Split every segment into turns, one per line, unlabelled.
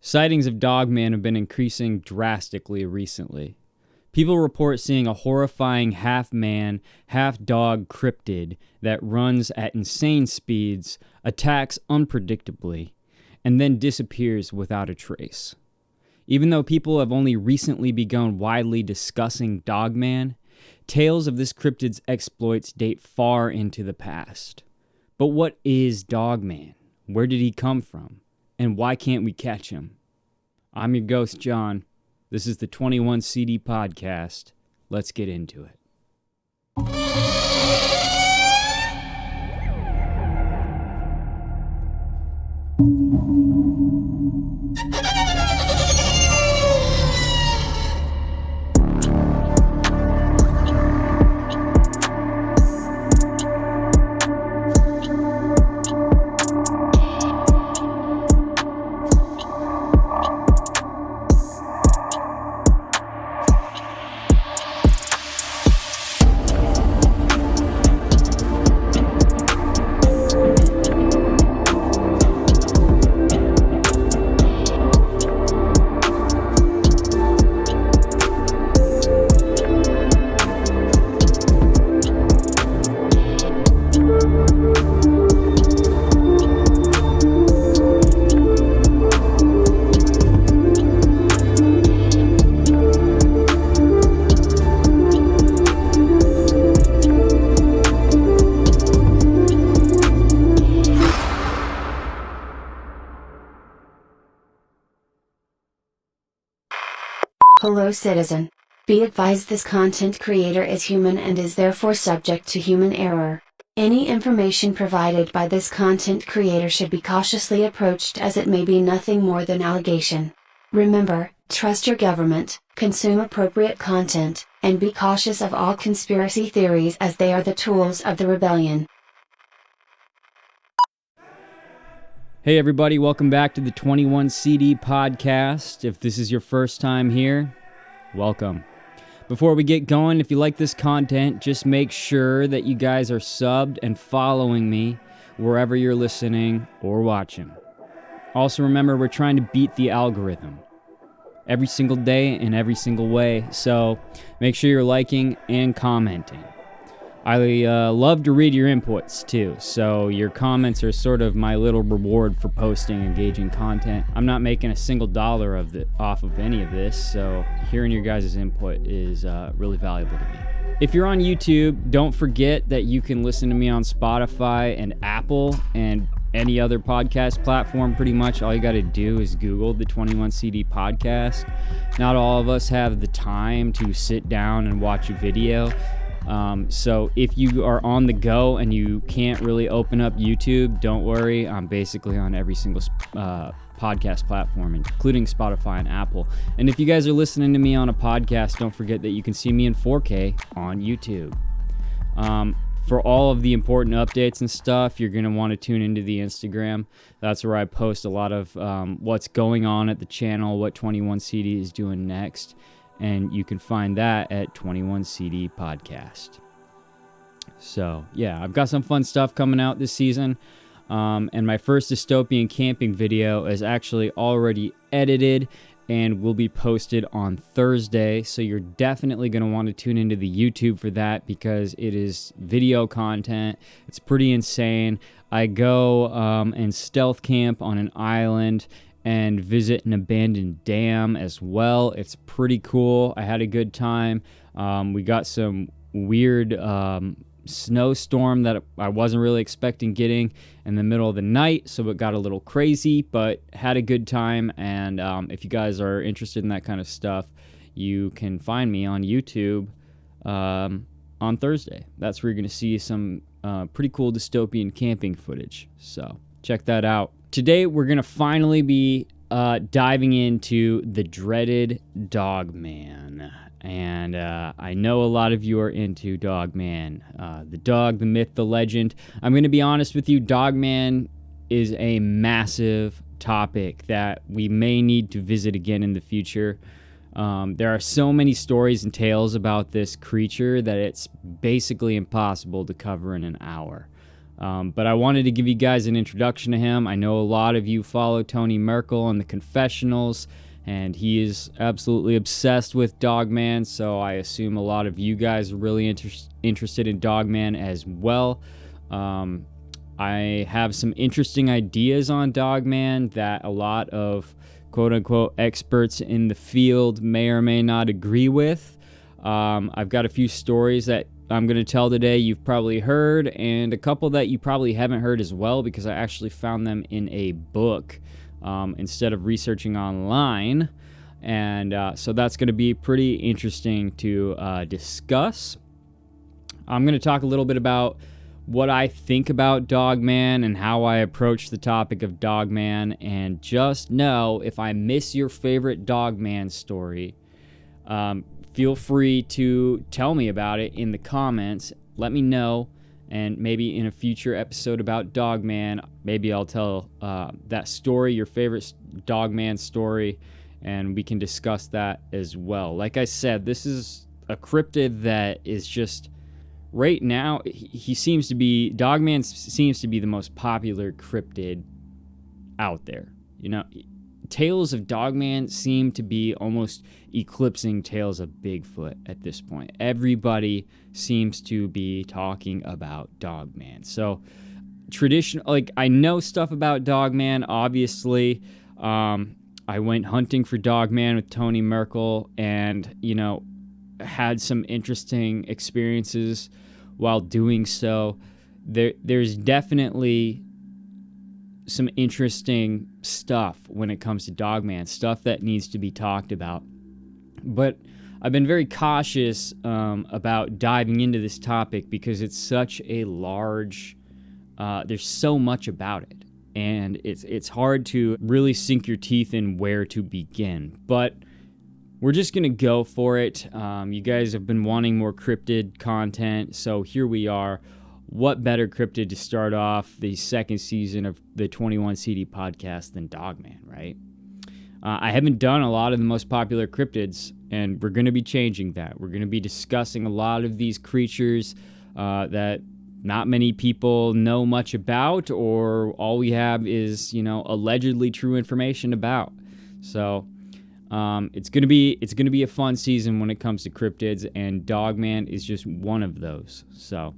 Sightings of Dogman have been increasing drastically recently. People report seeing a horrifying half-man, half-dog cryptid that runs at insane speeds, attacks unpredictably, and then disappears without a trace. Even though people have only recently begun widely discussing Dogman, tales of this cryptid's exploits date far into the past. But what is Dogman? Where did he come from? And why can't we catch him? I'm your ghost, John. This is the 21 CD podcast. Let's get into it.
Hello citizen. Be advised this content creator is human and is therefore subject to human error. Any information provided by this content creator should be cautiously approached as it may be nothing more than allegation. Remember, trust your government, consume appropriate content, and be cautious of all conspiracy theories as they are the tools of the rebellion.
Hey everybody, welcome back to the 21 CD podcast. If this is your first time here, welcome. Before we get going, if you like this content, just make sure that you guys are subbed and following me wherever you're listening or watching. Also remember, we're trying to beat the algorithm every single day in every single way, so make sure you're liking and commenting. I love to read your inputs too, so your comments are sort of my little reward for posting engaging content. I'm not making a single dollar off of any of this, so hearing your guys' input is really valuable to me. If you're on YouTube, don't forget that you can listen to me on Spotify and Apple and any other podcast platform. Pretty much all you got to do is Google the 21 CD podcast. Not all of us have the time to sit down and watch a video. So if you are on the go and you can't really open up YouTube, don't worry. I'm basically on every single podcast platform, including Spotify and Apple. And if you guys are listening to me on a podcast, don't forget that you can see me in 4K on YouTube. For all of the important updates and stuff, you're going to want to tune into the Instagram. That's where I post a lot of what's going on at the channel, what 21 CD is doing next. And you can find that at 21 CD Podcast. So, yeah, I've got some fun stuff coming out this season. And my first dystopian camping video is actually already edited and will be posted on Thursday. So you're definitely going to want to tune into the YouTube for that because it is video content. It's pretty insane. I go and stealth camp on an island and visit an abandoned dam as well. It's pretty cool. I had a good time. We got some weird snowstorm that I wasn't really expecting getting in the middle of the night, so it got a little crazy, but had a good time. And if you guys are interested in that kind of stuff, you can find me on YouTube on Thursday. That's where you're going to see some pretty cool dystopian camping footage. So check that out. Today, we're going to finally be diving into the dreaded Dogman. And I know a lot of you are into Dogman. The dog, the myth, the legend. I'm going to be honest with you, Dogman is a massive topic that we may need to visit again in the future. There are so many stories and tales about this creature that it's basically impossible to cover in an hour. But I wanted to give you guys an introduction to him. I know a lot of you follow Tony Merkel on the confessionals, and he is absolutely obsessed with Dogman, so I assume a lot of you guys are really interested in Dogman as well. I have some interesting ideas on Dogman that a lot of quote-unquote experts in the field may or may not agree with. I've got a few stories that I'm going to tell today you've probably heard, and a couple that you probably haven't heard as well, because I actually found them in a book instead of researching online. And so that's going to be pretty interesting to discuss. I'm going to talk a little bit about what I think about Dogman and how I approach the topic of Dogman. And just know, if I miss your favorite Dogman story, feel free to tell me about it in the comments. Let me know, and maybe in a future episode about Dogman, maybe I'll tell that story, your favorite Dogman story, and we can discuss that as well. Like I said, this is a cryptid that is just, right now, Dogman seems to be the most popular cryptid out there. You know, tales of Dogman seem to be almost eclipsing tales of Bigfoot at this point. Everybody seems to be talking about Dogman. So I know stuff about Dogman, obviously. I went hunting for Dogman with Tony Merkel, and, had some interesting experiences while doing so. There's definitely some interesting stuff when it comes to Dogman, stuff that needs to be talked about. But I've been very cautious about diving into this topic because it's such a large, there's so much about it, and it's hard to really sink your teeth in where to begin. But we're just going to go for it. You guys have been wanting more cryptid content, so here we are. What better cryptid to start off the second season of the 21 CD podcast than Dogman, right? I haven't done a lot of the most popular cryptids, and we're going to be changing that. We're going to be discussing a lot of these creatures that not many people know much about, or all we have is, allegedly true information about. So it's going to be a fun season when it comes to cryptids, and Dogman is just one of those. So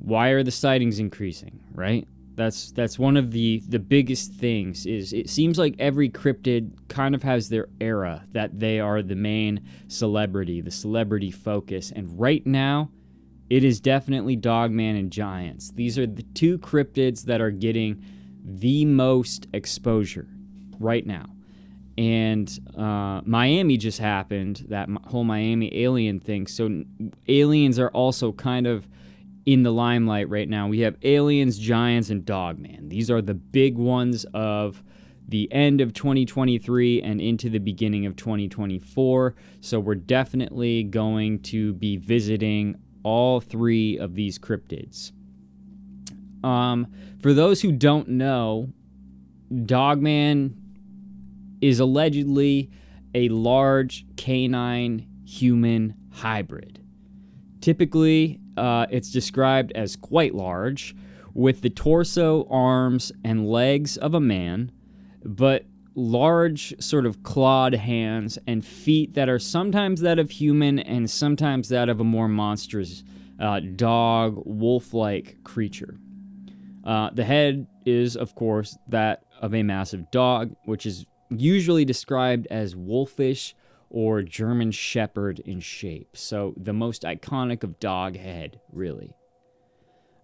why are the sightings increasing, right? That's one of the biggest things. Is it seems like every cryptid kind of has their era that they are the main celebrity, the celebrity focus. And right now, it is definitely Dogman and Giants. These are the two cryptids that are getting the most exposure right now. And Miami just happened, that whole Miami alien thing. So aliens are also kind of in the limelight right now. We have aliens, Giants, and Dogman. These are the big ones of the end of 2023 and into the beginning of 2024. So we're definitely going to be visiting all three of these cryptids. For those who don't know, Dogman is allegedly a large canine human hybrid. Typically, it's described as quite large, with the torso, arms, and legs of a man, but large sort of clawed hands and feet that are sometimes that of human and sometimes that of a more monstrous dog, wolf-like creature. The head is, of course, that of a massive dog, which is usually described as wolfish or German Shepherd in shape. So the most iconic of dog head, really.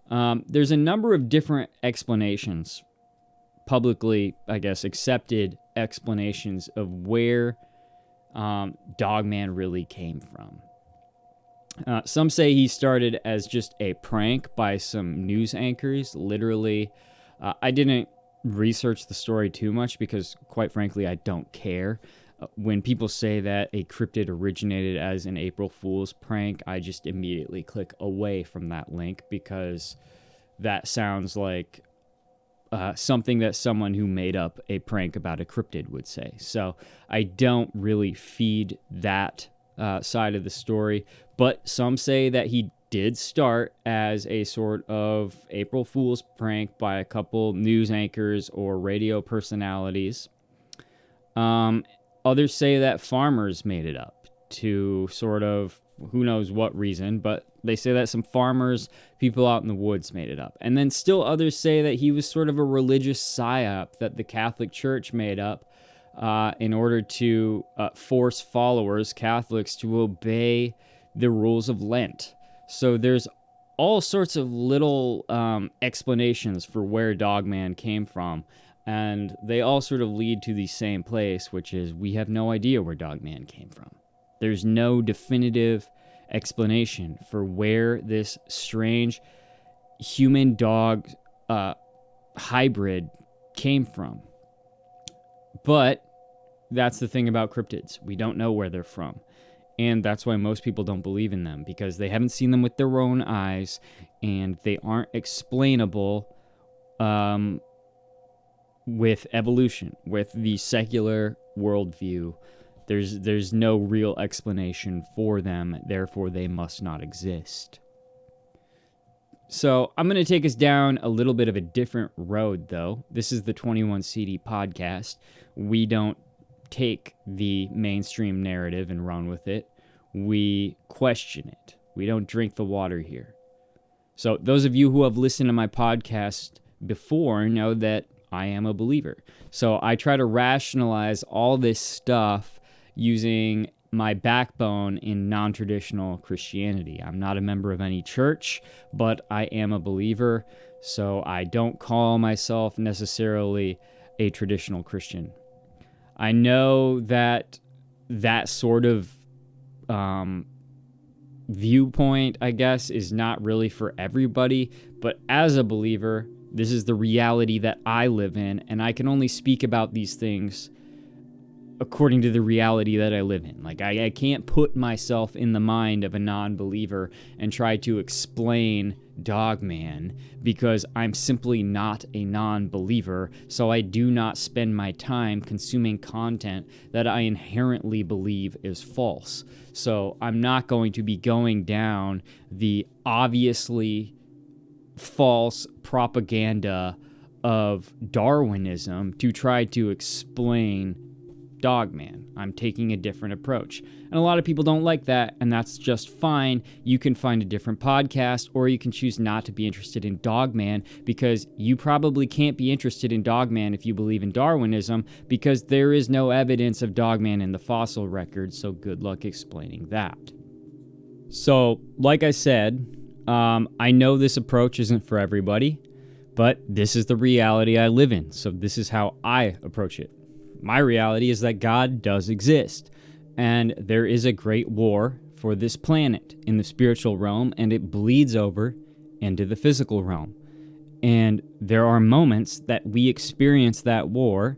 There's a number of different explanations, publicly, I guess, accepted explanations of where Dogman really came from. Some say he started as just a prank by some news anchors. Literally, I didn't research the story too much because, quite frankly, I don't care. When people say that a cryptid originated as an April Fool's prank, I just immediately click away from that link because that sounds like something that someone who made up a prank about a cryptid would say. So I don't really feed that side of the story, but some say that he did start as a sort of April Fool's prank by a couple news anchors or radio personalities. Others say that farmers made it up to sort of, who knows what reason, but they say that some farmers, people out in the woods made it up. And then still others say that he was sort of a religious psyop that the Catholic Church made up in order to force followers, Catholics, to obey the rules of Lent. So there's all sorts of little explanations for where Dogman came from, and they all sort of lead to the same place, which is we have no idea where Dogman came from. There's no definitive explanation for where this strange human-dog hybrid came from. But that's the thing about cryptids. We don't know where they're from. And that's why most people don't believe in them, because they haven't seen them with their own eyes, and they aren't explainable with evolution, with the secular worldview. There's no real explanation for them, therefore they must not exist. So I'm going to take us down a little bit of a different road, though. This is the 21 CD podcast. We don't take the mainstream narrative and run with it. We question it. We don't drink the water here. So those of you who have listened to my podcast before know that I am a believer. So I try to rationalize all this stuff using my backbone in non-traditional Christianity. I'm not a member of any church, but I am a believer, so I don't call myself necessarily a traditional Christian. I know that that sort of viewpoint, I guess, is not really for everybody, but as a believer, this is the reality that I live in, and I can only speak about these things according to the reality that I live in. Like, I can't put myself in the mind of a non-believer and try to explain Dogman, because I'm simply not a non-believer, so I do not spend my time consuming content that I inherently believe is false. So I'm not going to be going down the obviously false propaganda of Darwinism to try to explain Dogman. I'm taking a different approach. And a lot of people don't like that, and that's just fine. You can find a different podcast, or you can choose not to be interested in Dogman, because you probably can't be interested in Dogman if you believe in Darwinism, because there is no evidence of Dogman in the fossil record, so good luck explaining that. So, like I said, I know this approach isn't for everybody, but this is the reality I live in, so this is how I approach it. My reality is that God does exist, and there is a great war for this planet in the spiritual realm, and it bleeds over into the physical realm. And there are moments that we experience that war,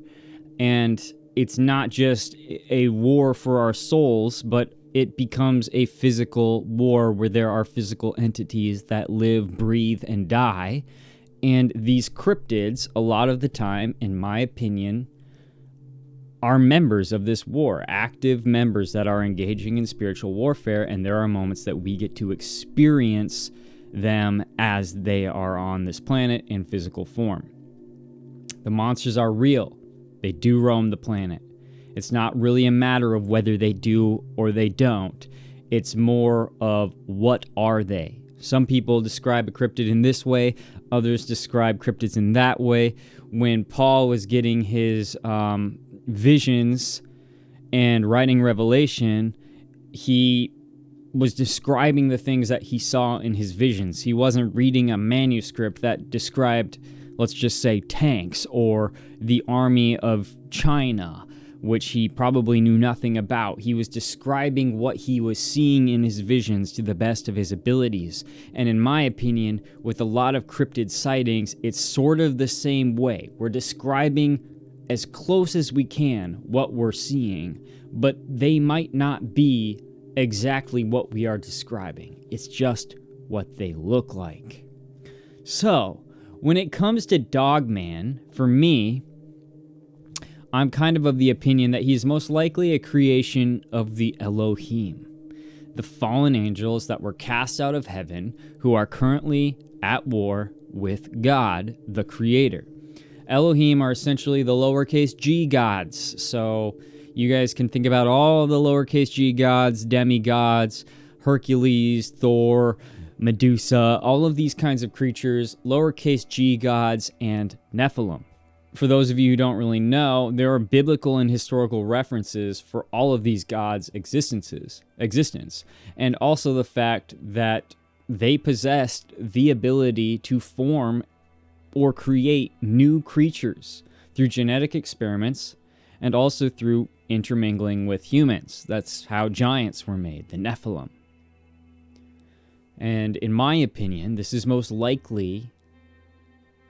and it's not just a war for our souls, but it becomes a physical war where there are physical entities that live, breathe, and die. And these cryptids, a lot of the time, in my opinion, are members of this war, active members that are engaging in spiritual warfare, and there are moments that we get to experience them as they are on this planet in physical form. The monsters are real. They do roam the planet. It's not really a matter of whether they do or they don't. It's more of what are they. Some people describe a cryptid in this way, others describe cryptids in that way. When Paul was getting his visions and writing Revelation, he was describing the things that he saw in his visions. He wasn't reading a manuscript that described, let's just say, tanks or the army of China, which he probably knew nothing about. He was describing what he was seeing in his visions to the best of his abilities. And in my opinion, with a lot of cryptid sightings, it's sort of the same way. We're describing as close as we can what we're seeing, but they might not be exactly what we are describing. It's just what they look like. So, when it comes to Dogman, for me, I'm kind of the opinion that he's most likely a creation of the Elohim. the fallen angels that were cast out of heaven, who are currently at war with God, the Creator. Elohim are essentially the lowercase g gods. So you guys can think about all the lowercase g gods, demigods, Hercules, Thor, Medusa, all of these kinds of creatures, lowercase g gods, and Nephilim. For those of you who don't really know, there are biblical and historical references for all of these gods' existence, and also the fact that they possessed the ability to form or create new creatures through genetic experiments and also through intermingling with humans. That's how giants were made, the Nephilim. And in my opinion, this is most likely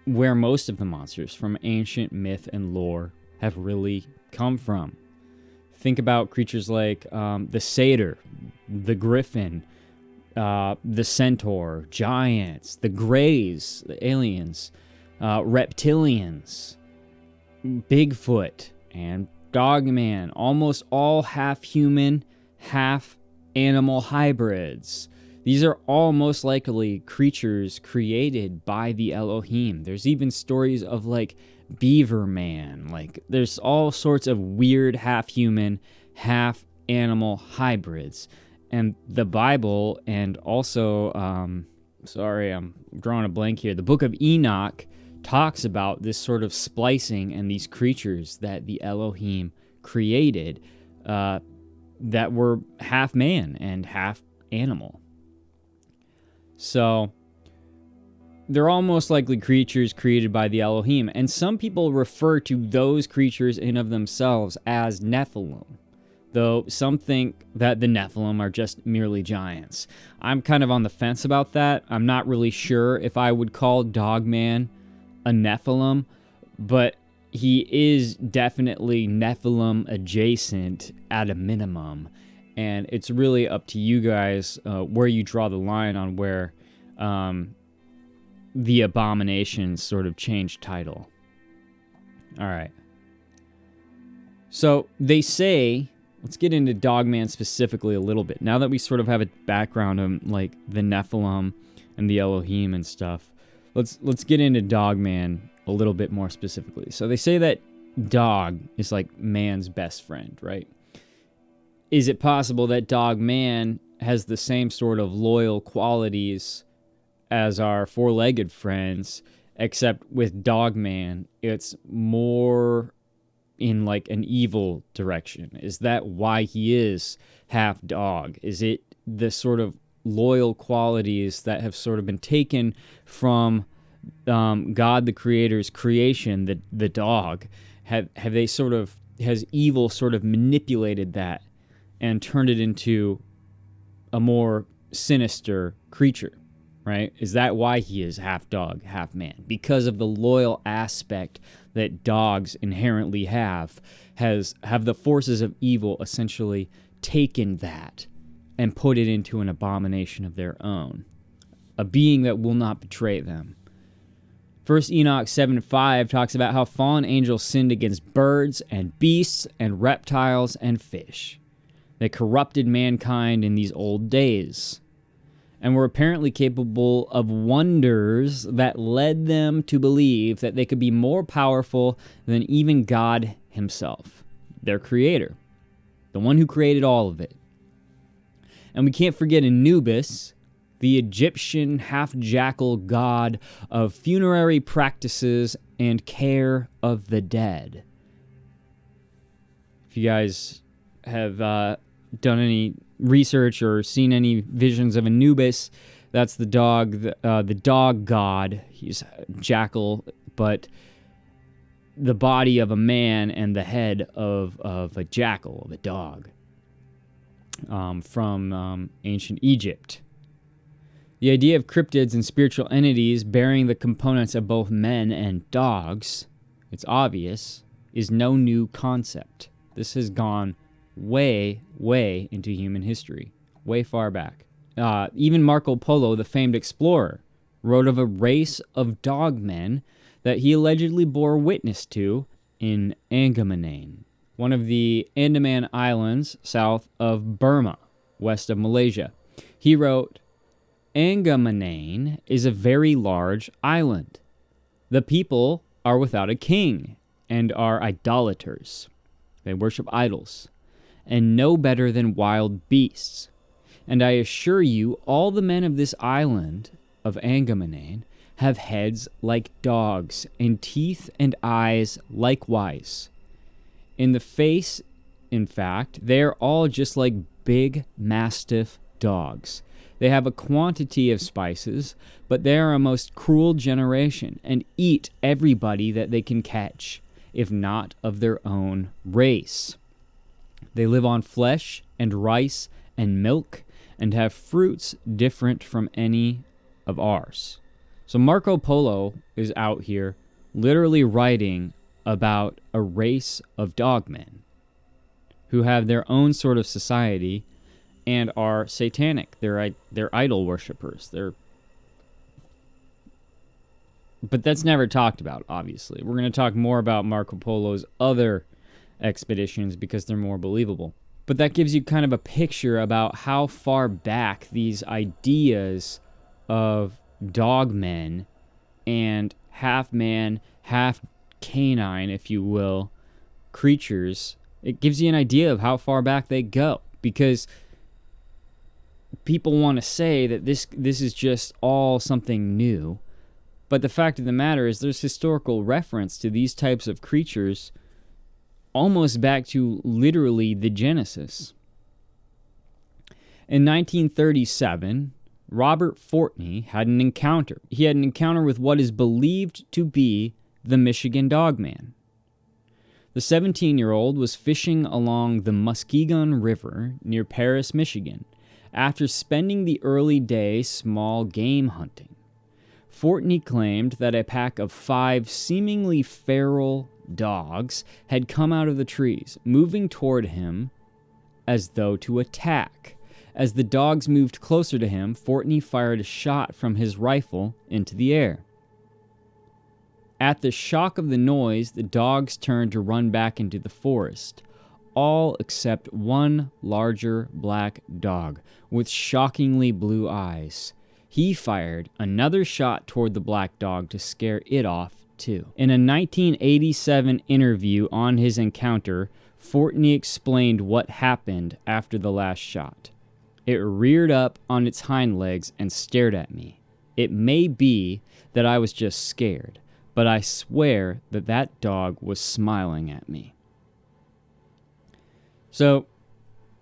where most of the monsters from ancient myth and lore have really come from. Think about creatures like the satyr, the griffin, the centaur, giants, the greys, the aliens, reptilians, Bigfoot, and Dogman, almost all half-human, half-animal hybrids. These are all most likely creatures created by the Elohim. There's even stories of like Beaver Man. Like there's all sorts of weird half-human, half-animal hybrids. And the Bible and also, sorry, I'm drawing a blank here. The book of Enoch talks about this sort of splicing and these creatures that the Elohim created that were half man and half animal. So they're all most likely creatures created by the Elohim, and some people refer to those creatures in of themselves as Nephilim, though some think that the Nephilim are just merely giants. I'm kind of on the fence about that. I'm not really sure if I would call Dogman a Nephilim, but he is definitely Nephilim adjacent at a minimum. And it's really up to you guys where you draw the line on where the abominations sort of change title. All right. So they say, let's get into Dogman specifically a little bit. Now that we sort of have a background on like the Nephilim and the Elohim and stuff, let's get into Dogman a little bit more specifically. So they say that dog is like man's best friend, right? Is it possible that Dogman has the same sort of loyal qualities as our four-legged friends, except with Dogman, it's more in like an evil direction? Is that why he is half dog? Is it the sort of loyal qualities that have sort of been taken from God the Creator's creation, the dog? Have they sort of, has evil sort of manipulated that and turned it into a more sinister creature, right? Is that why he is half dog, half man? Because of the loyal aspect that dogs inherently have the forces of evil essentially taken that and put it into an abomination of their own, a being that will not betray them. First Enoch 7:5 talks about how fallen angels sinned against birds and beasts and reptiles and fish. They corrupted mankind in these old days and were apparently capable of wonders that led them to believe that they could be more powerful than even God himself, their creator, the one who created all of it. And we can't forget Anubis, the Egyptian half-jackal god of funerary practices and care of the dead. If you guys have done any research or seen any visions of Anubis, that's the dog god. He's a jackal, but the body of a man and the head of a jackal, of a dog, from ancient Egypt. The idea of cryptids and spiritual entities bearing the components of both men and dogs, it's obvious, is no new concept. This has gone way, way into human history, way far back. Even Marco Polo, the famed explorer, wrote of a race of dogmen that he allegedly bore witness to in Andaman, one of the Andaman Islands south of Burma, west of Malaysia. He wrote, Andaman is a very large island. The people are without a king and are idolaters. They worship idols and no better than wild beasts. And I assure you, all the men of this island of Andaman have heads like dogs, and teeth and eyes likewise. In the face, in fact, they are all just like big mastiff dogs. They have a quantity of spices, but they are a most cruel generation, and eat everybody that they can catch, if not of their own race. They live on flesh and rice and milk, and have fruits different from any of ours. So Marco Polo is out here literally writing about a race of dogmen who have their own sort of society and are satanic. They're idol worshippers. But that's never talked about, obviously. We're going to talk more about Marco Polo's other expeditions because they're more believable. But that gives you kind of a picture about how far back these ideas of dogmen and half man, half canine, if you will, creatures, it gives you an idea of how far back they go. Because people want to say that this is just all something new. But the fact of the matter is there's historical reference to these types of creatures almost back to literally the Genesis. In 1937, Robert Fortney had an encounter. He had an encounter with what is believed to be the Michigan Dogman. The 17-year-old was fishing along the Muskegon River near Paris, Michigan, after spending the early day small game hunting. Fortney claimed that a pack of 5 seemingly feral dogs had come out of the trees, moving toward him as though to attack. As the dogs moved closer to him, Fortney fired a shot from his rifle into the air. At the shock of the noise, the dogs turned to run back into the forest, all except one larger black dog with shockingly blue eyes. He fired another shot toward the black dog to scare it off, too. In a 1987 interview on his encounter, Fortney explained what happened after the last shot. It reared up on its hind legs and stared at me. It may be that I was just scared, but I swear that that dog was smiling at me. So,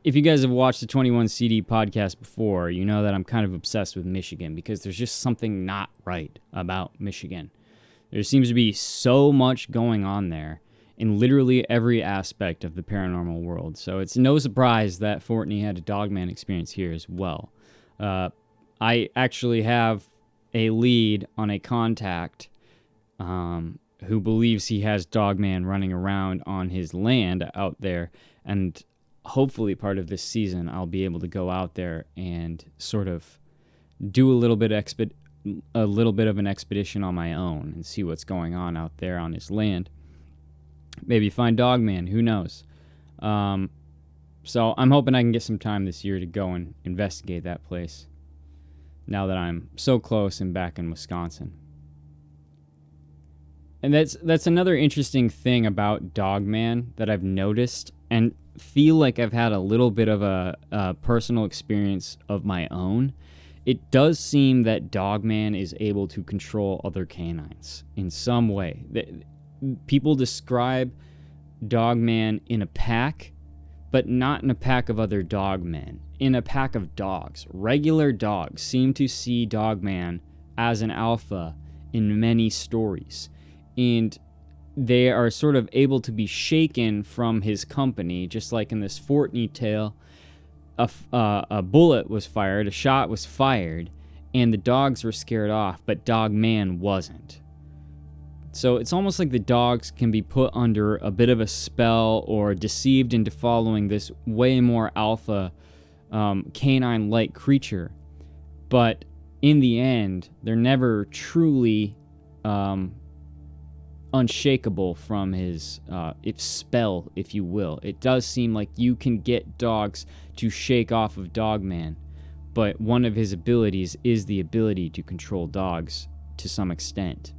if you guys have watched the 21 CD podcast before, you know that I'm kind of obsessed with Michigan because there's just something not right about Michigan. There seems to be so much going on there in literally every aspect of the paranormal world. So it's no surprise that Fortney had a dogman experience here as well. I actually have a lead on a contact who believes he has dogman running around on his land out there, and hopefully part of this season I'll be able to go out there and sort of do a little bit of an expedition on my own and see what's going on out there on his land. Maybe find dogman, who knows? So I'm hoping I can get some time this year to go and investigate that place now that I'm so close and back in Wisconsin. And that's another interesting thing about dogman that I've noticed and feel like I've had a little bit of a personal experience of my own. It does seem that dogman is able to control other canines in some way. People describe dogman in a pack, but not in a pack of other dogmen. In a pack of dogs. Regular dogs seem to see dogman as an alpha in many stories. And they are sort of able to be shaken from his company, just like in this Fortney tale. A bullet was fired, a shot was fired, and the dogs were scared off, but dogman wasn't. So it's almost like the dogs can be put under a bit of a spell or deceived into following this way more alpha canine-like creature. But in the end, they're never truly unshakable from his spell, if you will. It does seem like you can get dogs to shake off of Dogman, but one of his abilities is the ability to control dogs to some extent.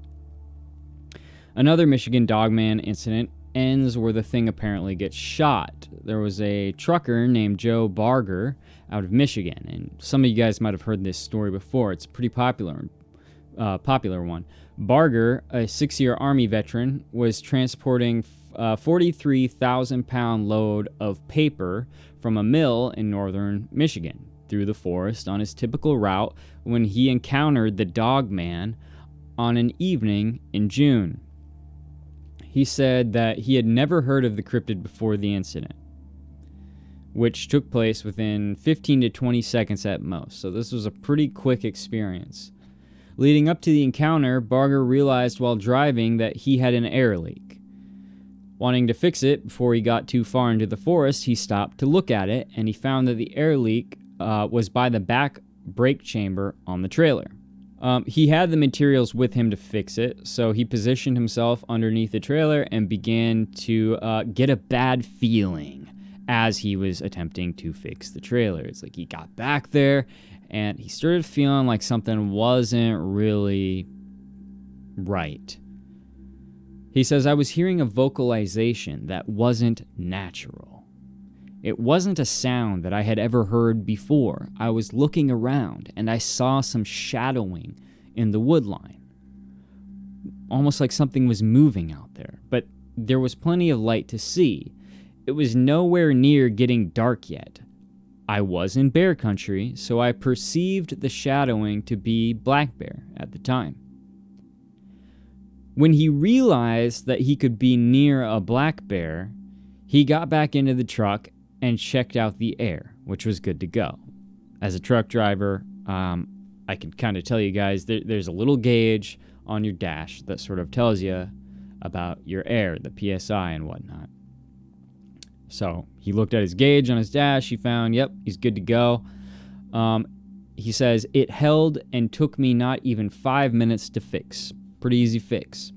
Another Michigan Dogman incident ends where the thing apparently gets shot. There was a trucker named Joe Barger out of Michigan, and some of you guys might have heard this story before. It's a pretty popular one. Barger, a 6-year Army veteran, was transporting a 43,000-pound load of paper from a mill in northern Michigan through the forest on his typical route when he encountered the Dogman on an evening in June. He said that he had never heard of the cryptid before the incident, which took place within 15 to 20 seconds at most. So this was a pretty quick experience. Leading up to the encounter, Barger realized while driving that he had an air leak. Wanting to fix it before he got too far into the forest, he stopped to look at it, and he found that the air leak was by the back brake chamber on the trailer. He had the materials with him to fix it, so he positioned himself underneath the trailer and began to get a bad feeling as he was attempting to fix the trailer. It's like he got back there and he started feeling like something wasn't really right. He says, I was hearing a vocalization that wasn't natural. It wasn't a sound that I had ever heard before. I was looking around and I saw some shadowing in the woodline. Almost like something was moving out there, but there was plenty of light to see. It was nowhere near getting dark yet. I was in bear country, so I perceived the shadowing to be black bear at the time. When he realized that he could be near a black bear, he got back into the truck and checked out the air, which was good to go. As a truck driver, I can kind of tell you guys, there's a little gauge on your dash that sort of tells you about your air, the PSI and whatnot. So he looked at his gauge on his dash. He found, yep, he's good to go. He says, it held and took me not even 5 minutes to fix. Pretty easy fix.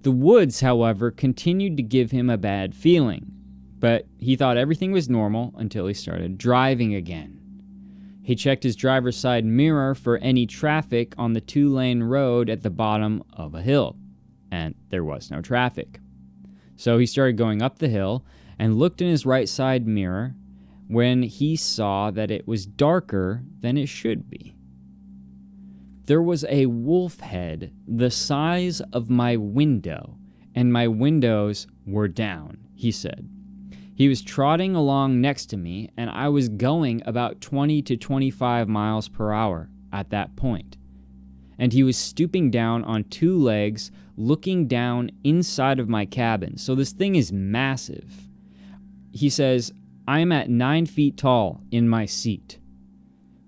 The woods, however, continued to give him a bad feeling, but he thought everything was normal until he started driving again. He checked his driver's side mirror for any traffic on the 2-lane road at the bottom of a hill, and there was no traffic. So he started going up the hill and looked in his right side mirror when he saw that it was darker than it should be. There was a wolf head the size of my window, and my windows were down, he said. He was trotting along next to me, and I was going about 20 to 25 miles per hour at that point. And he was stooping down on 2 legs, looking down inside of my cabin. So this thing is massive. He says, I'm at 9 feet tall in my seat.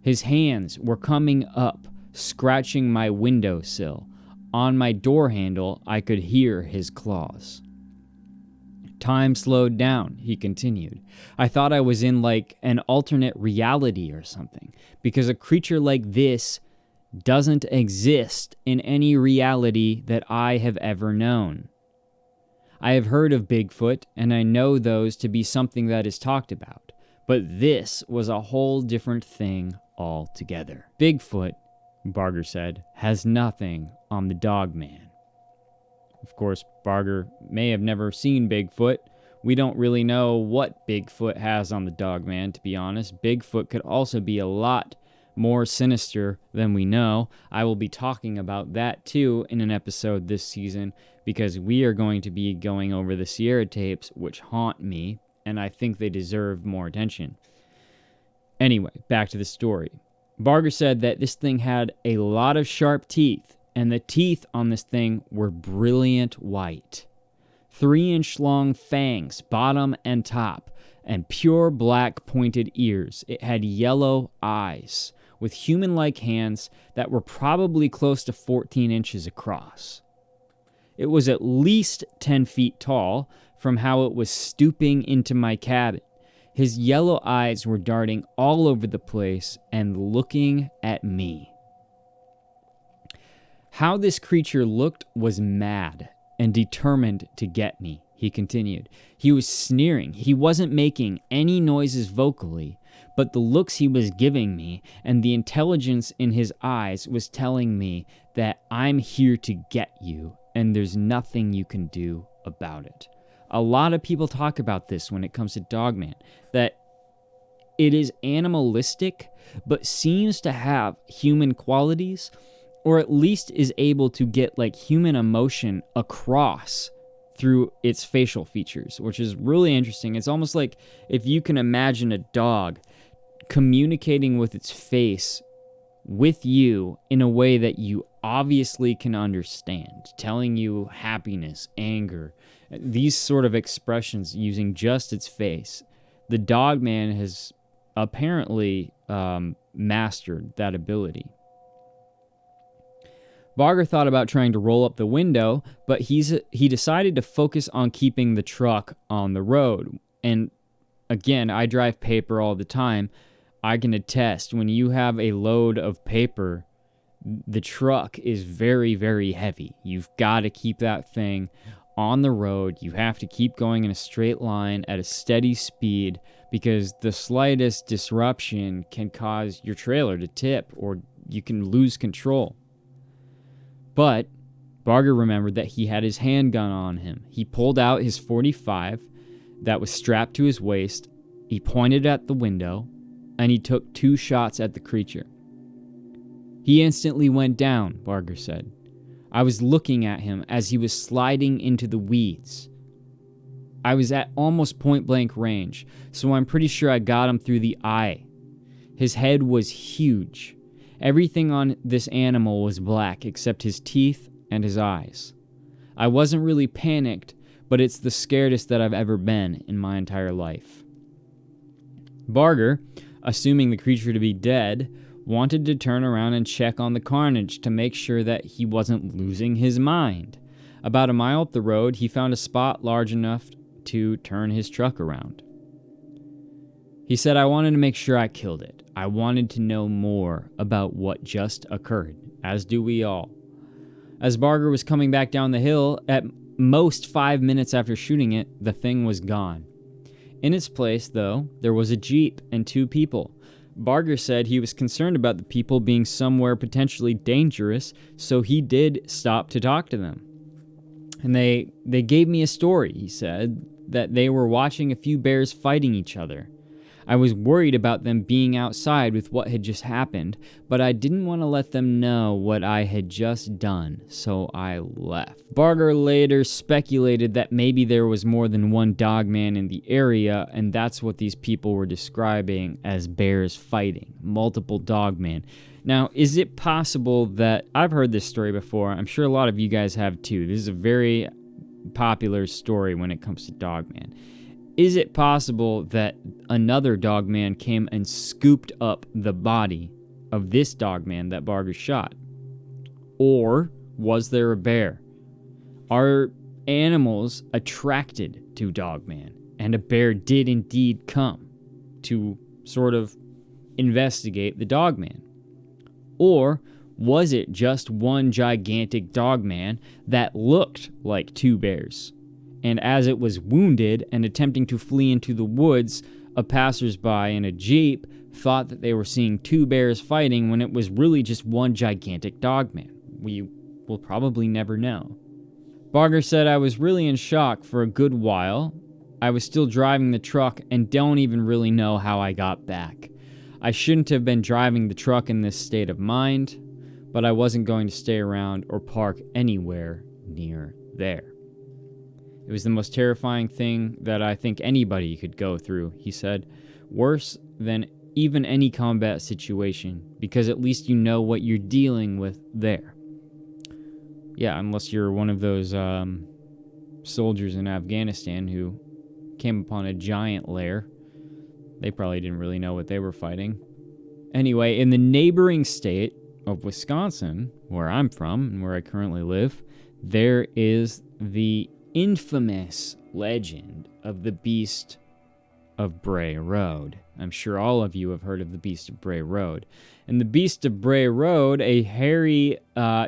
His hands were coming up, scratching my windowsill. On my door handle, I could hear his claws. Time slowed down, he continued. I thought I was in like an alternate reality or something, because a creature like this doesn't exist in any reality that I have ever known. I have heard of Bigfoot, and I know those to be something that is talked about, but this was a whole different thing altogether. Bigfoot, Barger said, has nothing on the Dogman. Of course, Barger may have never seen Bigfoot. We don't really know what Bigfoot has on the Dogman, to be honest. Bigfoot could also be a lot more sinister than we know. I will be talking about that too in an episode this season, because we are going to be going over the Sierra tapes, which haunt me, and I think they deserve more attention. Anyway, back to the story. Barger said that this thing had a lot of sharp teeth, and the teeth on this thing were brilliant white. 3-inch long fangs, bottom and top, and pure black pointed ears. It had yellow eyes, with human-like hands that were probably close to 14 inches across. It was at least 10 feet tall from how it was stooping into my cabin. His yellow eyes were darting all over the place and looking at me. How this creature looked was mad, and determined to get me, he continued. He was sneering. He wasn't making any noises vocally, but the looks he was giving me and the intelligence in his eyes was telling me that I'm here to get you, and there's nothing you can do about it. A lot of people talk about this when it comes to Dogman, that it is animalistic, but seems to have human qualities, or at least is able to get like human emotion across through its facial features, which is really interesting. It's almost like if you can imagine a dog communicating with its face with you in a way that you obviously can understand, telling you happiness, anger, these sort of expressions using just its face. The Dogman has apparently mastered that ability. Barger thought about trying to roll up the window, but he decided to focus on keeping the truck on the road. And again, I drive paper all the time. I can attest, when you have a load of paper, the truck is very, very heavy. You've got to keep that thing on the road. You have to keep going in a straight line at a steady speed, because the slightest disruption can cause your trailer to tip or you can lose control. But Barger remembered that he had his handgun on him. He pulled out his .45 that was strapped to his waist. He pointed at the window, and he took 2 shots at the creature. He instantly went down, Barger said. I was looking at him as he was sliding into the weeds. I was at almost point-blank range, so I'm pretty sure I got him through the eye. His head was huge. Everything on this animal was black except his teeth and his eyes. I wasn't really panicked, but it's the scaredest that I've ever been in my entire life. Barger, assuming the creature to be dead, wanted to turn around and check on the carnage to make sure that he wasn't losing his mind. About a mile up the road, he found a spot large enough to turn his truck around. He said, I wanted to make sure I killed it. I wanted to know more about what just occurred, as do we all. As Barger was coming back down the hill, at most 5 minutes after shooting it, the thing was gone. In its place, though, there was a Jeep and 2 people. Barger said he was concerned about the people being somewhere potentially dangerous, so he did stop to talk to them. And they gave me a story, he said, that they were watching a few bears fighting each other. I was worried about them being outside with what had just happened, but I didn't want to let them know what I had just done, so I left. Barger later speculated that maybe there was more than one Dogman in the area, and that's what these people were describing as bears fighting, multiple Dogman. Now, is it possible that, I've heard this story before, I'm sure a lot of you guys have too, this is a very popular story when it comes to Dogman. Is it possible that another Dogman came and scooped up the body of this Dogman that Barger shot? Or was there a bear? Are animals attracted to Dogman? And a bear did indeed come to sort of investigate the Dogman? Or was it just one gigantic Dogman that looked like 2 bears? And as it was wounded and attempting to flee into the woods, a passersby in a Jeep thought that they were seeing 2 bears fighting when it was really just one gigantic Dogman. We will probably never know. Barger said, I was really in shock for a good while. I was still driving the truck and don't even really know how I got back. I shouldn't have been driving the truck in this state of mind, but I wasn't going to stay around or park anywhere near there. It was the most terrifying thing that I think anybody could go through, he said. Worse than even any combat situation, because at least you know what you're dealing with there. Yeah, unless you're one of those soldiers in Afghanistan who came upon a giant lair. They probably didn't really know what they were fighting. Anyway, in the neighboring state of Wisconsin, where I'm from and where I currently live, there is the infamous legend of the Beast of Bray Road. I'm sure all of you have heard of the Beast of Bray Road. And the Beast of Bray Road, a hairy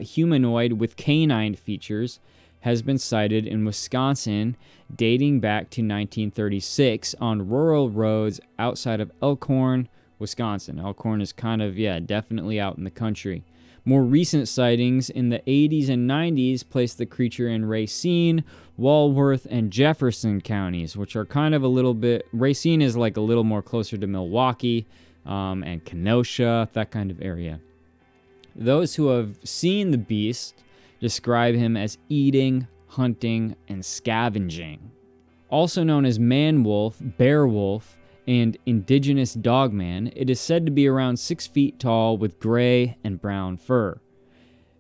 humanoid with canine features, has been sighted in Wisconsin dating back to 1936 on rural roads outside of Elkhorn, Wisconsin. Elkhorn is kind of, definitely out in the country. More recent sightings in the 80s and 90s placed the creature in Racine, Walworth, and Jefferson counties, which are kind of a little bit... Racine is like a little more closer to Milwaukee and Kenosha, that kind of area. Those who have seen the beast describe him as eating, hunting, and scavenging. Also known as man-wolf, bear-wolf, and indigenous dogman, it is said to be around 6 feet tall with gray and brown fur.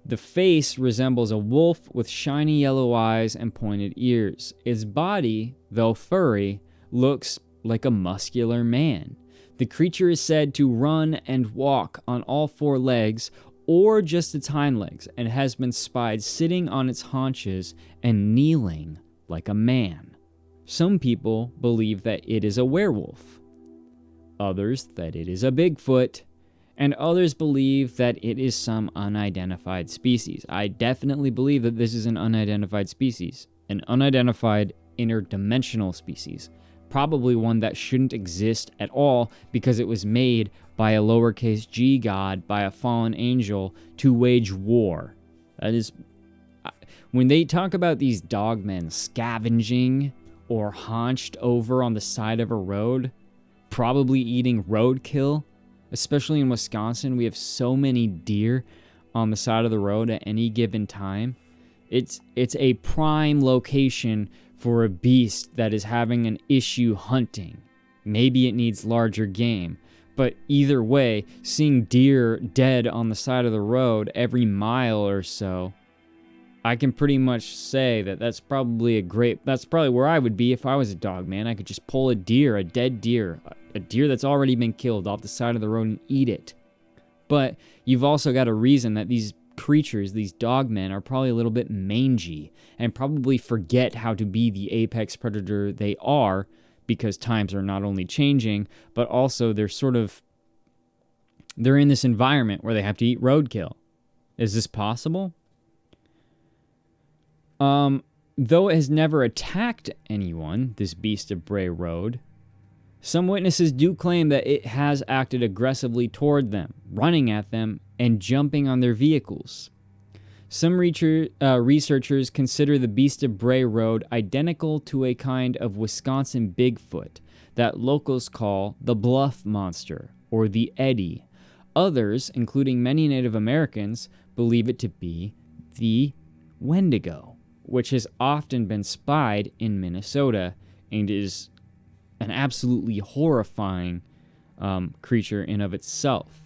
The face resembles a wolf with shiny yellow eyes and pointed ears. Its body, though furry, looks like a muscular man. The creature is said to run and walk on all 4 legs or just its hind legs, and has been spied sitting on its haunches and kneeling like a man. Some people believe that it is a werewolf, others that it is a Bigfoot, and others believe that it is some unidentified species. I definitely believe that this is an unidentified species, an unidentified interdimensional species, probably one that shouldn't exist at all because it was made by a lowercase g god, by a fallen angel, to wage war. That is, when they talk about these dogmen scavenging or haunched over on the side of a road, probably eating roadkill, especially in Wisconsin, we have so many deer on the side of the road at any given time. It's a prime location for a beast that is having an issue hunting. Maybe it needs larger game, but either way, seeing deer dead on the side of the road every mile or so, I can pretty much say that that's probably where I would be if I was a dog man. I could just pull a deer, a dead deer, a deer that's already been killed off the side of the road and eat it. But you've also got to reason that these creatures, these dogmen, are probably a little bit mangy and probably forget how to be the apex predator they are, because times are not only changing, but also they're in this environment where they have to eat roadkill. Is this possible? Though it has never attacked anyone, this beast of Bray Road, some witnesses do claim that it has acted aggressively toward them, running at them and jumping on their vehicles. Some researchers consider the beast of Bray Road identical to a kind of Wisconsin Bigfoot that locals call the Bluff Monster or the Eddy. Others, including many Native Americans, believe it to be the Wendigo, which has often been spied in Minnesota and is an absolutely horrifying creature in of itself.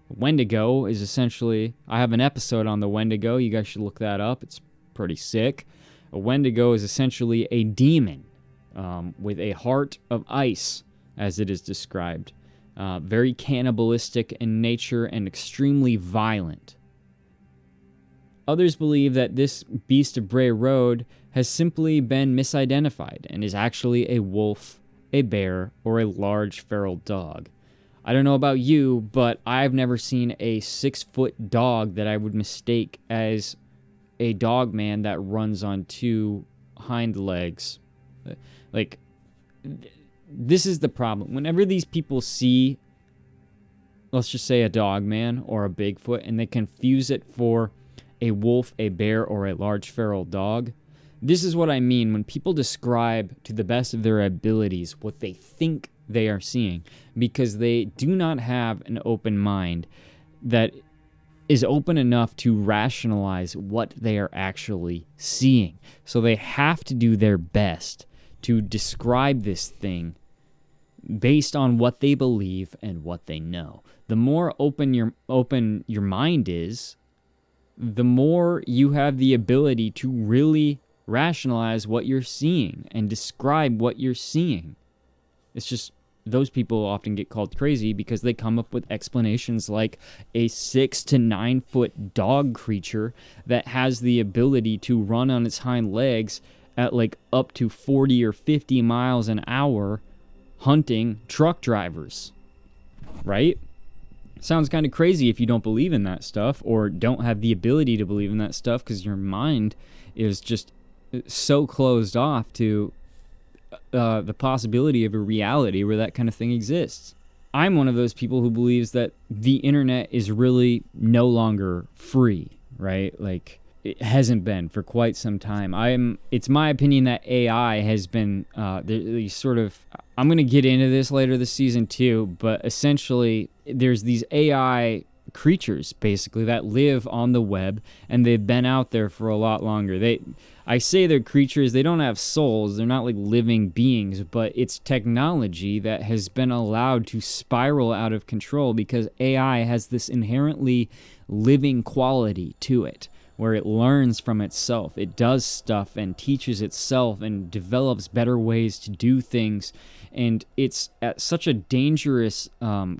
Wendigo is essentially, I have an episode on the Wendigo, you guys should look that up, it's pretty sick. A Wendigo is essentially a demon with a heart of ice, as it is described. Very cannibalistic in nature and extremely violent. Others believe that this beast of Bray Road has simply been misidentified and is actually a wolf, a bear, or a large feral dog. I don't know about you, but I've never seen a 6-foot dog that I would mistake as a dog man that runs on 2 hind legs. Like, this is the problem. Whenever these people see, let's just say, a dog man or a Bigfoot, and they confuse it for a wolf, a bear, or a large feral dog, this is what I mean when people describe to the best of their abilities what they think they are seeing, because they do not have an open mind that is open enough to rationalize what they are actually seeing. So they have to do their best to describe this thing based on what they believe and what they know. The more open your mind is, the more you have the ability to really rationalize what you're seeing and describe what you're seeing. It's just, those people often get called crazy because they come up with explanations like a 6 to 9 foot dog creature that has the ability to run on its hind legs at like up to 40 or 50 miles an hour hunting truck drivers, right? Sounds kind of crazy if you don't believe in that stuff or don't have the ability to believe in that stuff because your mind is just so closed off to the possibility of a reality where that kind of thing exists. I'm one of those people who believes that the internet is really no longer free, right? Like, it hasn't been for quite some time. It's my opinion that AI has been I'm going to get into this later this season too, but essentially there's these AI creatures basically that live on the web, and they've been out there for a lot longer. I say they're creatures, they don't have souls, they're not like living beings, but it's technology that has been allowed to spiral out of control because AI has this inherently living quality to it, where it learns from itself. It does stuff and teaches itself and develops better ways to do things. And it's at such a dangerous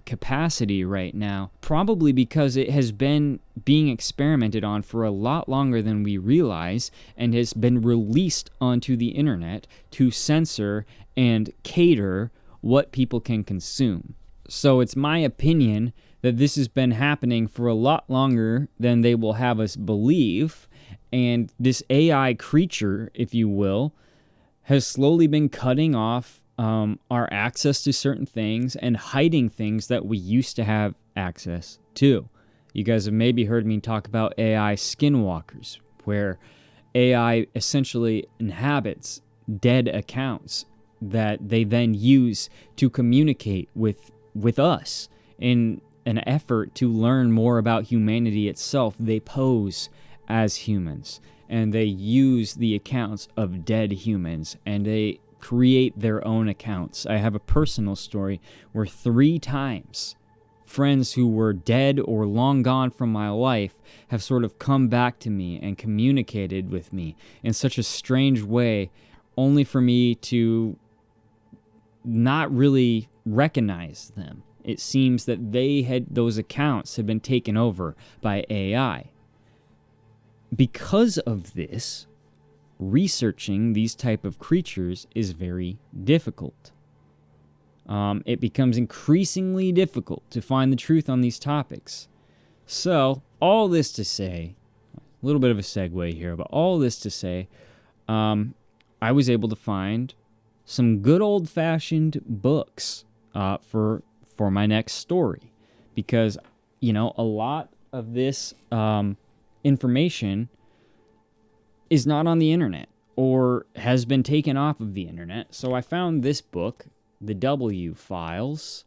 capacity right now, probably because it has been being experimented on for a lot longer than we realize and has been released onto the internet to censor and cater what people can consume. So it's my opinion that this has been happening for a lot longer than they will have us believe, and this AI creature, if you will, has slowly been cutting off our access to certain things and hiding things that we used to have access to. You guys have maybe heard me talk about AI skinwalkers, where AI essentially inhabits dead accounts that they then use to communicate with us in an effort to learn more about humanity itself. They pose as humans, and they use the accounts of dead humans, and they create their own accounts. I have a personal story where 3 times friends who were dead or long gone from my life have sort of come back to me and communicated with me in such a strange way, only for me to not really recognize them. It seems that those accounts had been taken over by AI. Because of this, researching these type of creatures is very difficult. It becomes increasingly difficult to find the truth on these topics. So, all this to say, a little bit of a segue here, but all this to say, I was able to find some good old-fashioned books for my next story, because, a lot of this information is not on the internet or has been taken off of the internet. So I found this book, The W Files,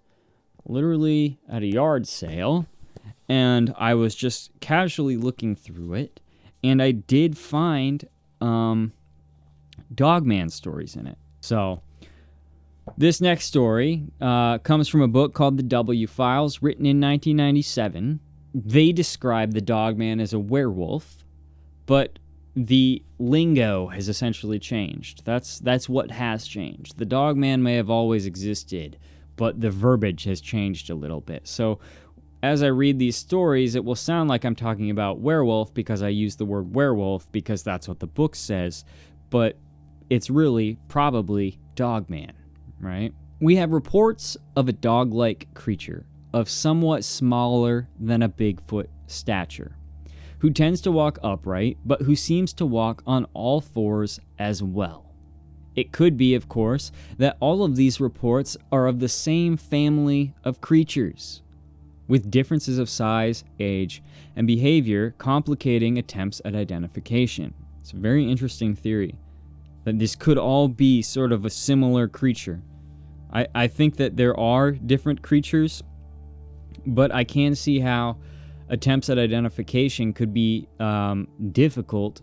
literally at a yard sale, and I was just casually looking through it, and I did find Dogman stories in it. So this next story comes from a book called The W Files, written in 1997. They describe the Dogman as a werewolf, but the lingo has essentially changed. That's what has changed. The Dogman may have always existed, but the verbiage has changed a little bit. So as I read these stories, it will sound like I'm talking about werewolf because I use the word werewolf because that's what the book says, but it's really probably Dogman, right? We have reports of a dog-like creature of somewhat smaller than a Bigfoot stature, who tends to walk upright, but who seems to walk on all fours as well. It could be, of course, that all of these reports are of the same family of creatures, with differences of size, age, and behavior complicating attempts at identification. It's a very interesting theory, that this could all be sort of a similar creature. I think that there are different creatures, but I can see how attempts at identification could be difficult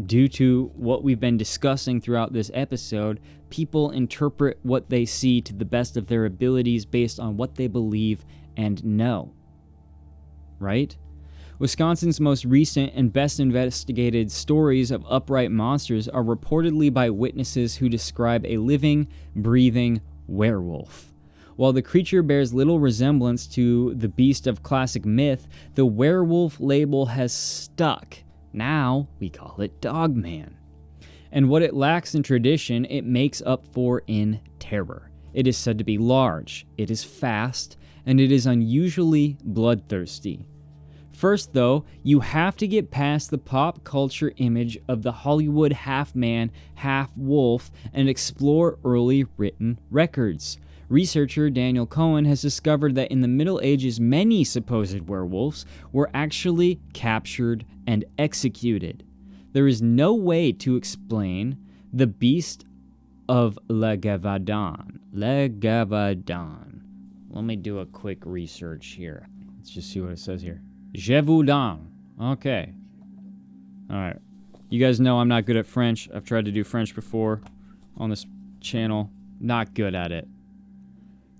due to what we've been discussing throughout this episode. People interpret what they see to the best of their abilities based on what they believe and know. Right? Wisconsin's most recent and best investigated stories of upright monsters are reportedly by witnesses who describe a living, breathing werewolf. While the creature bears little resemblance to the beast of classic myth, the werewolf label has stuck. Now we call it Dogman. And what it lacks in tradition, it makes up for in terror. It is said to be large, it is fast, and it is unusually bloodthirsty. First, though, you have to get past the pop culture image of the Hollywood half-man, half-wolf and explore early written records. Researcher Daniel Cohen has discovered that in the Middle Ages, many supposed werewolves were actually captured and executed. There is no way to explain the beast of Le Gavadon. Le Gavadon. Let me do a quick research here. Let's just see what it says here. Gévaudan. Okay. Alright. You guys know I'm not good at French. I've tried to do French before on this channel. Not good at it.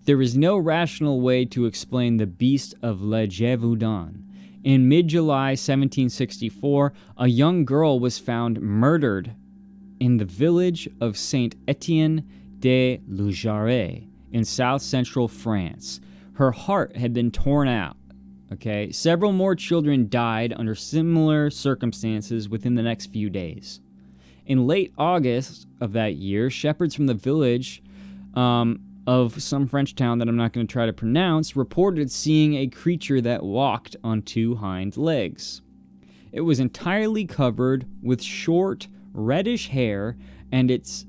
There is no rational way to explain the beast of Le Gévaudan. In mid-July 1764, a young girl was found murdered in the village of Saint-Étienne de Loujaret in south-central France. Her heart had been torn out. Okay, several more children died under similar circumstances within the next few days. In late August of that year, shepherds from the village of some French town that I'm not going to try to pronounce reported seeing a creature that walked on two hind legs. It was entirely covered with short, reddish hair, and its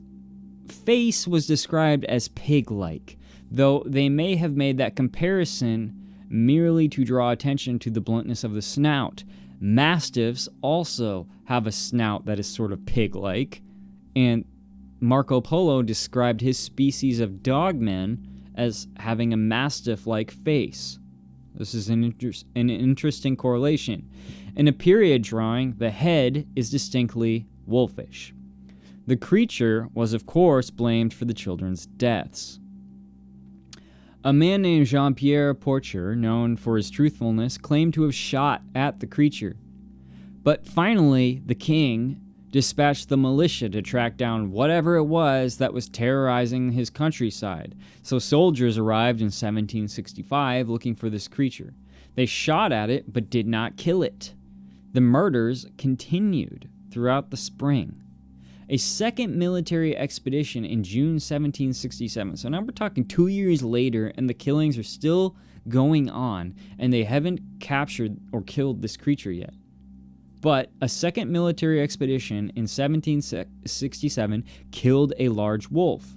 face was described as pig-like, though they may have made that comparison merely to draw attention to the bluntness of the snout. Mastiffs also have a snout that is sort of pig-like, and Marco Polo described his species of dogman as having a mastiff-like face. This is an interesting correlation. In a period drawing, the head is distinctly wolfish. The creature was, of course, blamed for the children's deaths. A man named Jean-Pierre Porcher, known for his truthfulness, claimed to have shot at the creature. But finally, the king dispatched the militia to track down whatever it was that was terrorizing his countryside. So soldiers arrived in 1765 looking for this creature. They shot at it, but did not kill it. The murders continued throughout the spring. A second military expedition in June 1767. So now we're talking 2 years later, and the killings are still going on, and they haven't captured or killed this creature yet. But a second military expedition in 1767 killed a large wolf.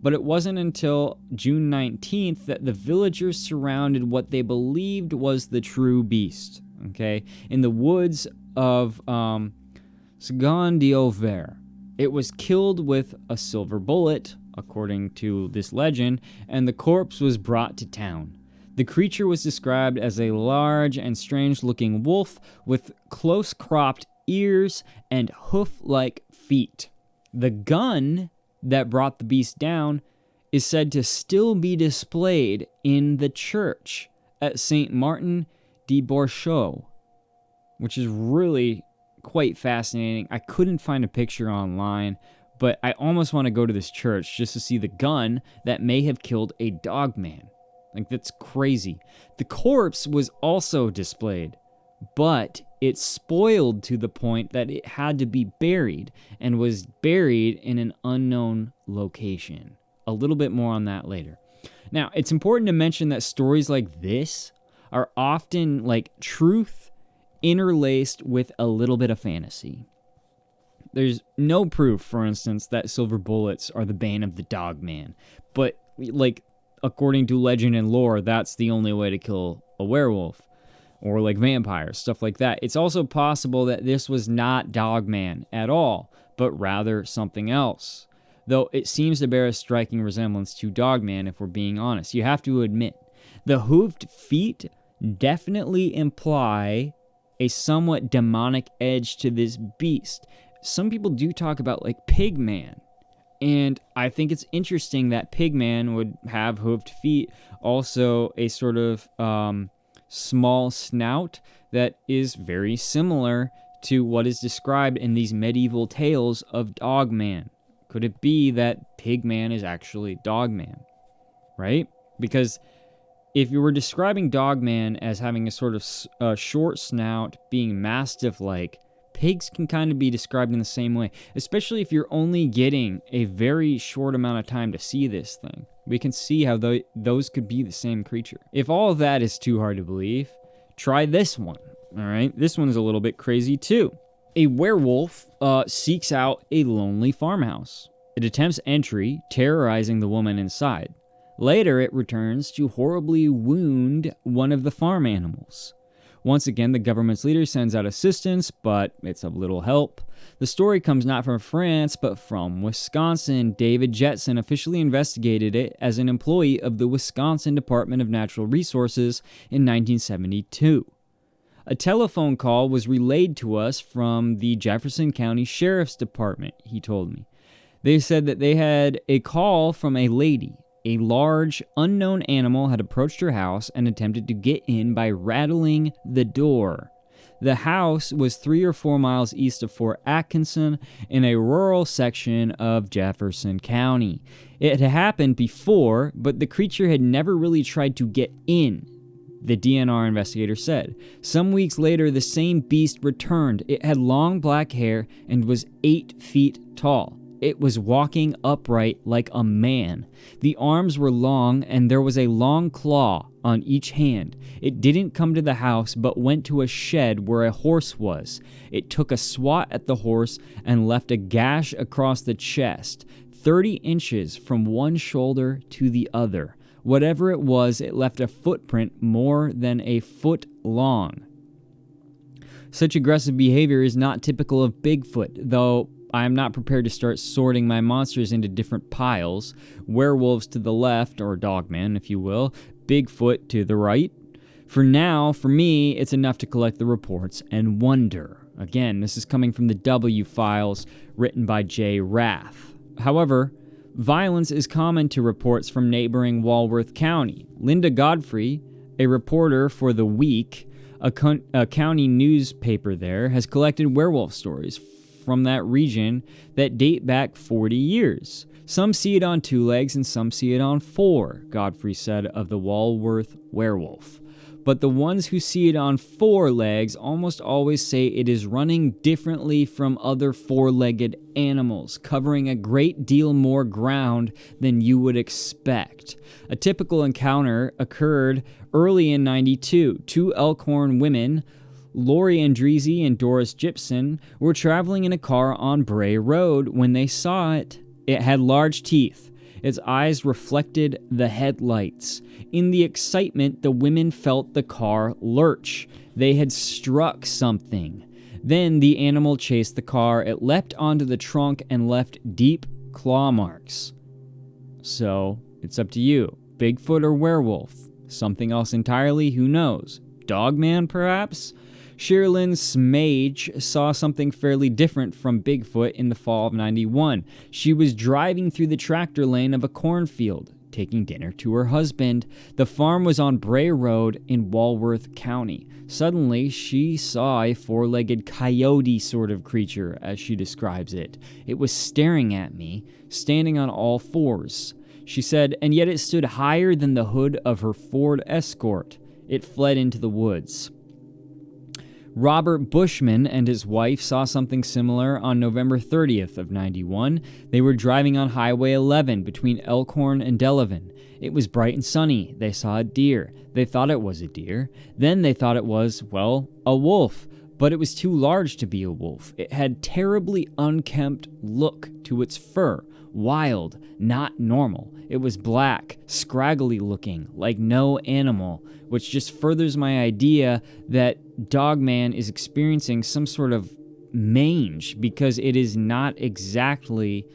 But it wasn't until June 19th that the villagers surrounded what they believed was the true beast, okay, in the woods of Segon-d'Auver. It was killed with a silver bullet, according to this legend, and the corpse was brought to town. The creature was described as a large and strange-looking wolf with close-cropped ears and hoof-like feet. The gun that brought the beast down is said to still be displayed in the church at Saint Martin de Bourchot, which is really quite fascinating. I couldn't find a picture online, but I almost want to go to this church just to see the gun that may have killed a dogman. Like, that's crazy. The corpse was also displayed, but it spoiled to the point that it had to be buried, and was buried in an unknown location. A little bit more on that later. Now, it's important to mention that stories like this are often like truth interlaced with a little bit of fantasy. There's no proof, for instance, that silver bullets are the bane of the dogman, but like, according to legend and lore, that's the only way to kill a werewolf, or like vampires, stuff like that. It's also possible that this was not Dogman at all, but rather something else, though it seems to bear a striking resemblance to Dogman if we're being honest. You have to admit, the hoofed feet definitely imply a somewhat demonic edge to this beast. Some people do talk about like Pigman, and I think it's interesting that Pigman would have hoofed feet, also a sort of small snout that is very similar to what is described in these medieval tales of Dogman. Could it be that Pigman is actually Dogman, right? Because if you were describing Dogman as having a sort of short snout, being mastiff-like, pigs can kind of be described in the same way, especially if you're only getting a very short amount of time to see this thing. We can see how those could be the same creature. If all of that is too hard to believe, try this one. All right, this one's a little bit crazy too. A werewolf seeks out a lonely farmhouse. It attempts entry, terrorizing the woman inside. Later, it returns to horribly wound one of the farm animals. Once again, the government's leader sends out assistance, but it's of little help. The story comes not from France, but from Wisconsin. David Jetson officially investigated it as an employee of the Wisconsin Department of Natural Resources in 1972. A telephone call was relayed to us from the Jefferson County Sheriff's Department, he told me. They said that they had a call from a lady. A large, unknown animal had approached her house and attempted to get in by rattling the door. The house was 3 or 4 miles east of Fort Atkinson in a rural section of Jefferson County. It had happened before, but the creature had never really tried to get in, the DNR investigator said. Some weeks later, the same beast returned. It had long black hair and was 8 feet tall. It was walking upright like a man. The arms were long, and there was a long claw on each hand. It didn't come to the house, but went to a shed where a horse was. It took a swat at the horse and left a gash across the chest, 30 inches from one shoulder to the other. Whatever it was, it left a footprint more than a foot long. Such aggressive behavior is not typical of Bigfoot, though I am not prepared to start sorting my monsters into different piles. Werewolves to the left, or Dogman, if you will. Bigfoot to the right. For now, for me, it's enough to collect the reports and wonder. Again, this is coming from the W files written by J. Rath. However, violence is common to reports from neighboring Walworth County. Linda Godfrey, a reporter for The Week, a county newspaper there, has collected werewolf stories from that region that date back 40 years. Some see it on 2 legs and some see it on 4, Godfrey said of the Walworth werewolf. But the ones who see it on 4 legs almost always say it is running differently from other 4-legged animals, covering a great deal more ground than you would expect. A typical encounter occurred early in '92. 2 Elkhorn women, Lori Andreezy and Doris Gibson, were traveling in a car on Bray Road when they saw it. It had large teeth. Its eyes reflected the headlights. In the excitement, the women felt the car lurch. They had struck something. Then the animal chased the car. It leapt onto the trunk and left deep claw marks. So, it's up to you. Bigfoot or werewolf? Something else entirely? Who knows? Dogman, perhaps? Sherilyn Smage saw something fairly different from Bigfoot in the fall of '91. She was driving through the tractor lane of a cornfield, taking dinner to her husband. The farm was on Bray Road in Walworth County. Suddenly, she saw a 4-legged coyote sort of creature, as she describes it. It was staring at me, standing on all 4s. She said, and yet it stood higher than the hood of her Ford Escort. It fled into the woods. Robert Bushman and his wife saw something similar on November 30th of '91. They were driving on Highway 11 between Elkhorn and Delavan. It was bright and sunny. They saw a deer. They thought it was a deer. Then they thought it was, well, a wolf. But it was too large to be a wolf. It had terribly unkempt look to its fur. Wild, not normal. It was black, scraggly looking, like no animal, which just furthers my idea that Dogman is experiencing some sort of mange because it is not exactly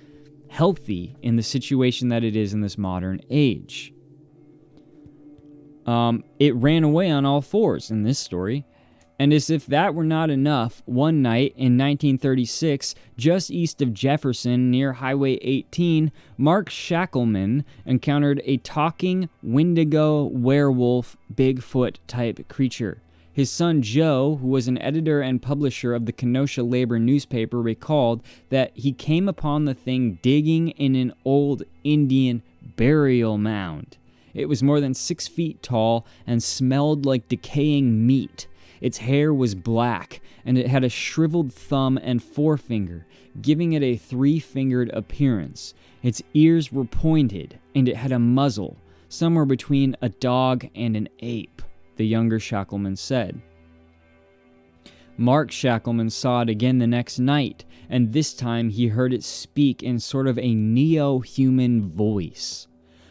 healthy in the situation that it is in this modern age. It ran away on all 4s in this story. And as if that were not enough, one night in 1936, just east of Jefferson near Highway 18, Mark Shackleman encountered a talking Wendigo werewolf Bigfoot-type creature. His son Joe, who was an editor and publisher of the Kenosha Labor newspaper, recalled that he came upon the thing digging in an old Indian burial mound. It was more than 6 feet tall and smelled like decaying meat. Its hair was black, and it had a shriveled thumb and forefinger, giving it a three-fingered appearance. Its ears were pointed, and it had a muzzle, somewhere between a dog and an ape, the younger Shackleman said. Mark Shackleman saw it again the next night, and this time he heard it speak in sort of a neo-human voice.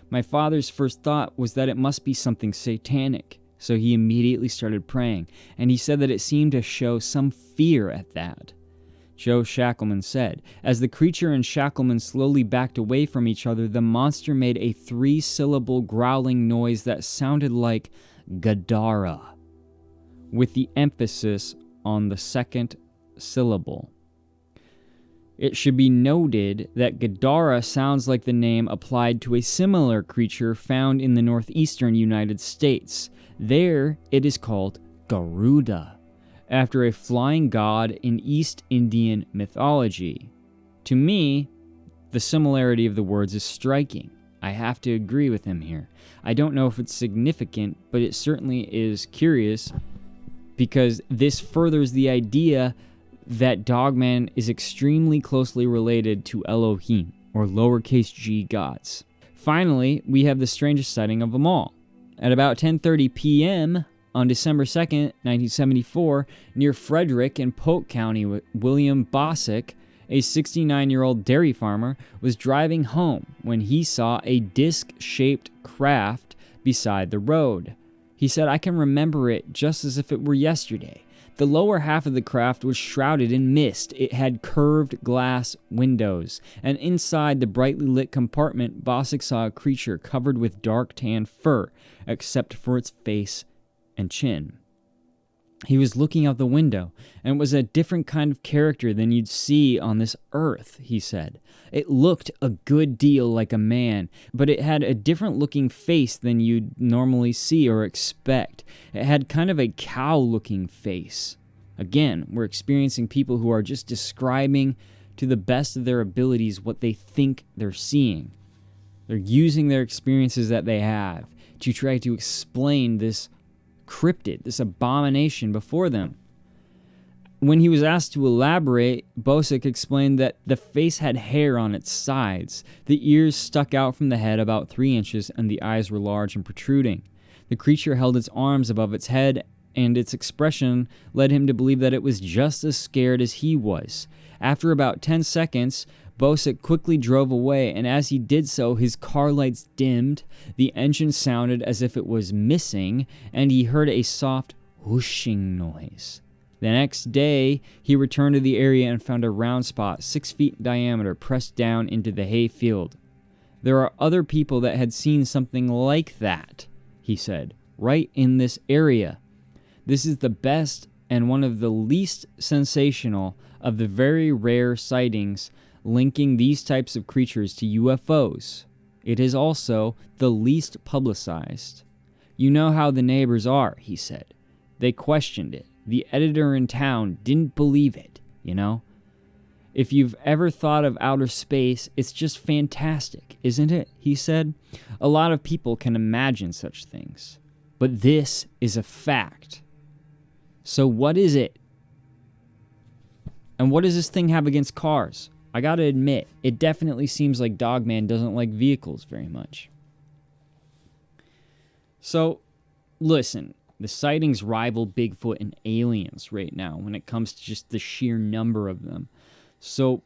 My father's first thought was that it must be something satanic, so he immediately started praying, and he said that it seemed to show some fear at that. Joe Shackleman said, as the creature and Shackleman slowly backed away from each other, the monster made a three-syllable growling noise that sounded like Gadara, with the emphasis on the second syllable. It should be noted that Gadara sounds like the name applied to a similar creature found in the northeastern United States. There, it is called Garuda, after a flying god in East Indian mythology. To me, the similarity of the words is striking. I have to agree with him here. I don't know if it's significant, but it certainly is curious, because this furthers the idea that Dogman is extremely closely related to Elohim, or lowercase g gods. Finally, we have the strangest sighting of them all. At about 10:30 p.m. on December 2nd, 1974, near Frederick in Polk County, William Bosick, a 69-year-old dairy farmer, was driving home when he saw a disc-shaped craft beside the road. He said, "I can remember it just as if it were yesterday. The lower half of the craft was shrouded in mist. It had curved glass windows, and inside the brightly lit compartment, Bosick saw a creature covered with dark tan fur, except for its face and chin. He was looking out the window, and it was a different kind of character than you'd see on this earth," he said. "It looked a good deal like a man, but it had a different looking face than you'd normally see or expect. It had kind of a cow-looking face." Again, we're experiencing people who are just describing to the best of their abilities what they think they're seeing. They're using their experiences that they have to try to explain this cryptid, this abomination before them. When he was asked to elaborate, Bosick explained that the face had hair on its sides, the ears stuck out from the head about 3 inches, and the eyes were large and protruding. The creature held its arms above its head, and its expression led him to believe that it was just as scared as he was. After about 10 seconds, Bosick quickly drove away, and as he did so, his car lights dimmed, the engine sounded as if it was missing, and he heard a soft whooshing noise. The next day, he returned to the area and found a round spot 6 feet in diameter pressed down into the hay field. "There are other people that had seen something like that," he said, "right in this area. This is the best and one of the least sensational of the very rare sightings linking these types of creatures to UFOs. It is also the least publicized. You know how the neighbors are," he said. "They questioned it. The editor in town didn't believe it, you know? If you've ever thought of outer space, it's just fantastic, isn't it?" he said. "A lot of people can imagine such things. But this is a fact. So what is it? And what does this thing have against cars? I gotta admit, it definitely seems like Dogman doesn't like vehicles very much." So, listen, the sightings rival Bigfoot and aliens right now when it comes to just the sheer number of them. So,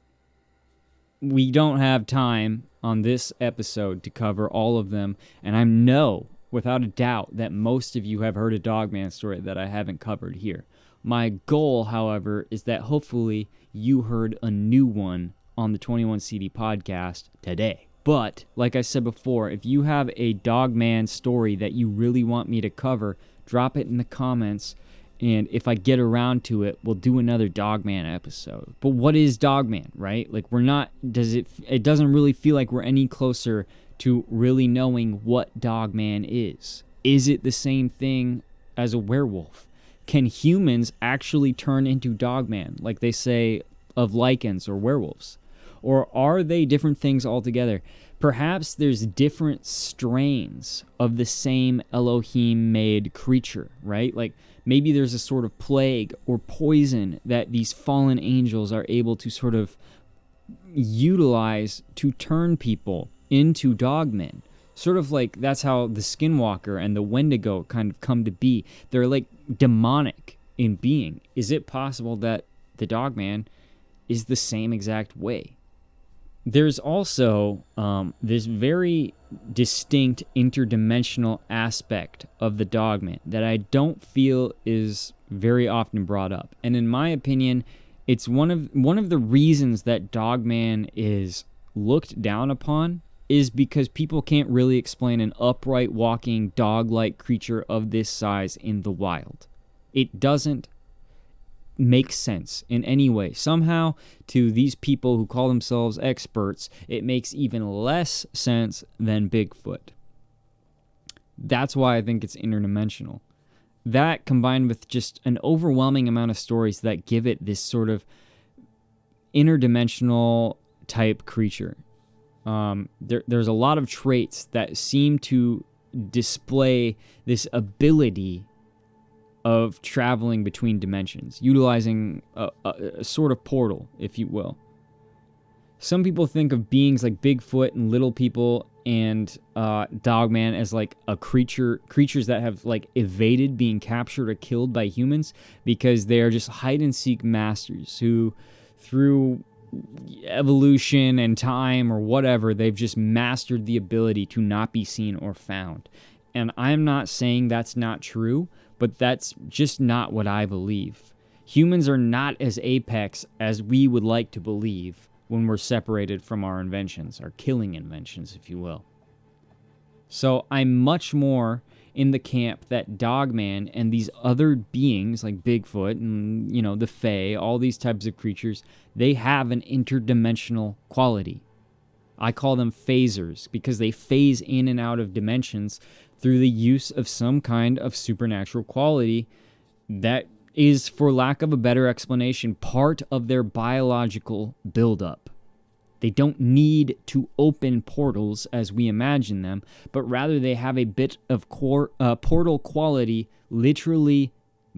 we don't have time on this episode to cover all of them, and I know, without a doubt, that most of you have heard a Dogman story that I haven't covered here. My goal, however, is that hopefully you heard a new one on the 21 CD podcast today. But, like I said before, if you have a Dogman story that you really want me to cover, drop it in the comments, and if I get around to it, we'll do another Dogman episode. But what is Dogman, right? Like, it doesn't really feel like we're any closer to really knowing what Dogman is. Is it the same thing as a werewolf? Can humans actually turn into Dogman, like they say of lichens or werewolves? Or are they different things altogether? Perhaps there's different strains of the same Elohim-made creature, right? Like maybe there's a sort of plague or poison that these fallen angels are able to sort of utilize to turn people into dogmen. Sort of like that's how the Skinwalker and the Wendigo kind of come to be. They're like demonic in being. Is it possible that the Dogman is the same exact way? There's also this very distinct interdimensional aspect of the Dogman that I don't feel is very often brought up. And in my opinion, it's one of the reasons that Dogman is looked down upon is because people can't really explain an upright walking dog-like creature of this size in the wild. It doesn't make sense in any way. Somehow, to these people who call themselves experts, it makes even less sense than Bigfoot. That's why I think it's interdimensional. That combined with just an overwhelming amount of stories that give it this sort of interdimensional type creature. There's a lot of traits that seem to display this ability of traveling between dimensions, utilizing a sort of portal, if you will. Some people think of beings like Bigfoot and little people and Dogman as like creatures that have like evaded being captured or killed by humans because they are just hide and seek masters who, through evolution and time or whatever, they've just mastered the ability to not be seen or found. And I'm not saying that's not true, but that's just not what I believe. Humans are not as apex as we would like to believe when we're separated from our inventions, our killing inventions, if you will. So I'm much more in the camp that Dogman and these other beings like Bigfoot and, the Fae, all these types of creatures, they have an interdimensional quality. I call them phasers because they phase in and out of dimensions through the use of some kind of supernatural quality that is, for lack of a better explanation, part of their biological buildup. They don't need to open portals as we imagine them, but rather they have a bit of portal quality literally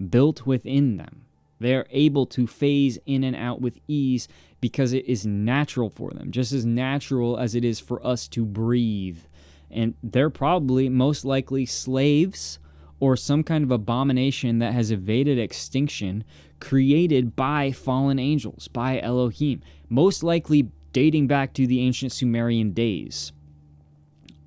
built within them. They are able to phase in and out with ease because it is natural for them, just as natural as it is for us to breathe. And they're probably most likely slaves or some kind of abomination that has evaded extinction created by fallen angels, by Elohim, most likely dating back to the ancient Sumerian days.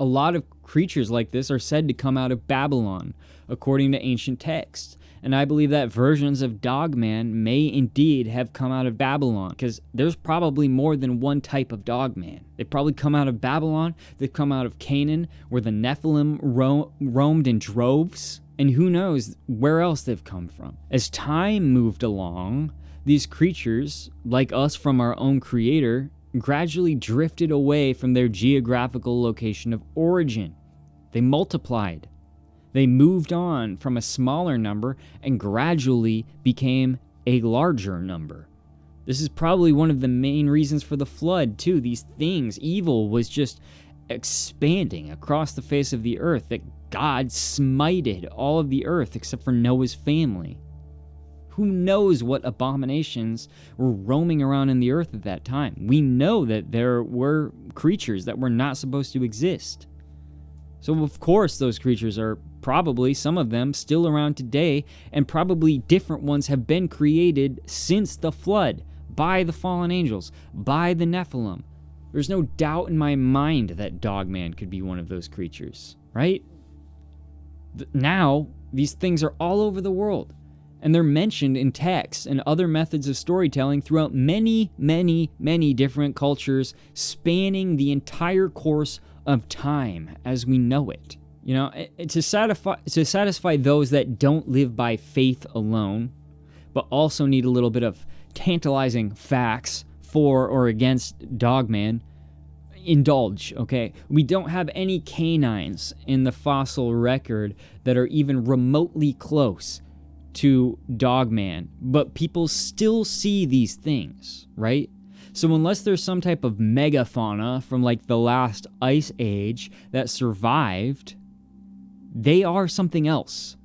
A lot of creatures like this are said to come out of Babylon, according to ancient texts. And I believe that versions of Dogman may indeed have come out of Babylon, because there's probably more than one type of Dogman. They probably come out of Babylon, they've come out of Canaan, where the Nephilim roamed in droves, and who knows where else they've come from. As time moved along, these creatures, like us from our own creator, gradually drifted away from their geographical location of origin. They multiplied. They moved on from a smaller number and gradually became a larger number. This is probably one of the main reasons for the flood, too. These things, evil was just expanding across the face of the earth, that God smited all of the earth except for Noah's family. Who knows what abominations were roaming around in the earth at that time? We know that there were creatures that were not supposed to exist. So of course those creatures are probably, some of them, still around today, and probably different ones have been created since the flood by the fallen angels, by the Nephilim. There's no doubt in my mind that Dogman could be one of those creatures, right? Now, these things are all over the world, and they're mentioned in texts and other methods of storytelling throughout many, many, many different cultures, spanning the entire course of time as we know it. To satisfy those that don't live by faith alone, but also need a little bit of tantalizing facts for or against Dogman, indulge, okay? We don't have any canines in the fossil record that are even remotely close to Dogman, but people still see these things, right? So unless there's some type of megafauna from like the last ice age that survived, they are something else.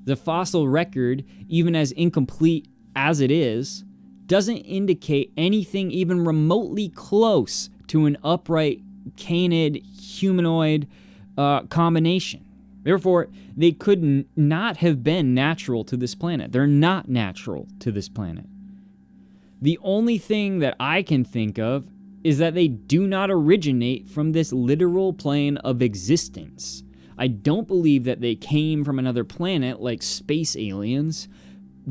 The fossil record, even as incomplete as it is, doesn't indicate anything even remotely close to an upright canid humanoid combination. Therefore, they could not have been natural to this planet. They're not natural to this planet. The only thing that I can think of is that they do not originate from this literal plane of existence. I don't believe that they came from another planet like space aliens,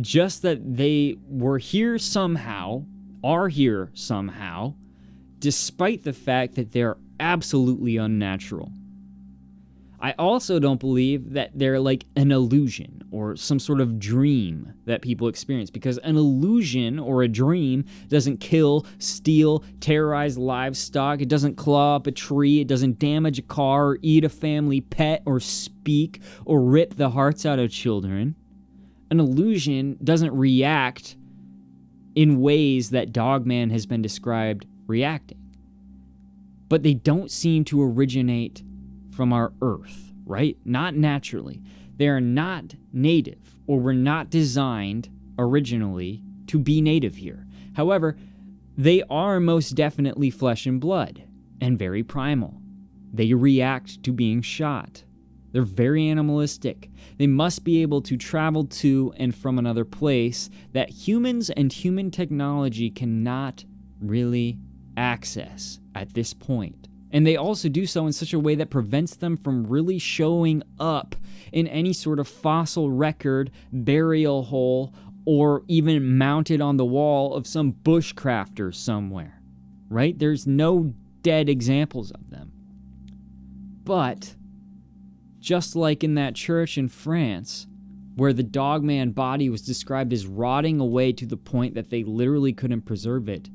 just that they were here somehow, are here somehow, despite the fact that they're absolutely unnatural. I also don't believe that they're like an illusion or some sort of dream that people experience, because an illusion or a dream doesn't kill, steal, terrorize livestock, it doesn't claw up a tree, it doesn't damage a car or eat a family pet or speak or rip the hearts out of children. An illusion doesn't react in ways that Dogman has been described reacting. But they don't seem to originate from our Earth, right? Not naturally. They are not native, or were not designed originally to be native here. However, they are most definitely flesh and blood, and very primal. They react to being shot. They're very animalistic. They must be able to travel to and from another place that humans and human technology cannot really access at this point. And they also do so in such a way that prevents them from really showing up in any sort of fossil record, burial hole, or even mounted on the wall of some bushcrafter somewhere, right? There's no dead examples of them. But just like in that church in France, where the Dogman body was described as rotting away to the point that they literally couldn't preserve it,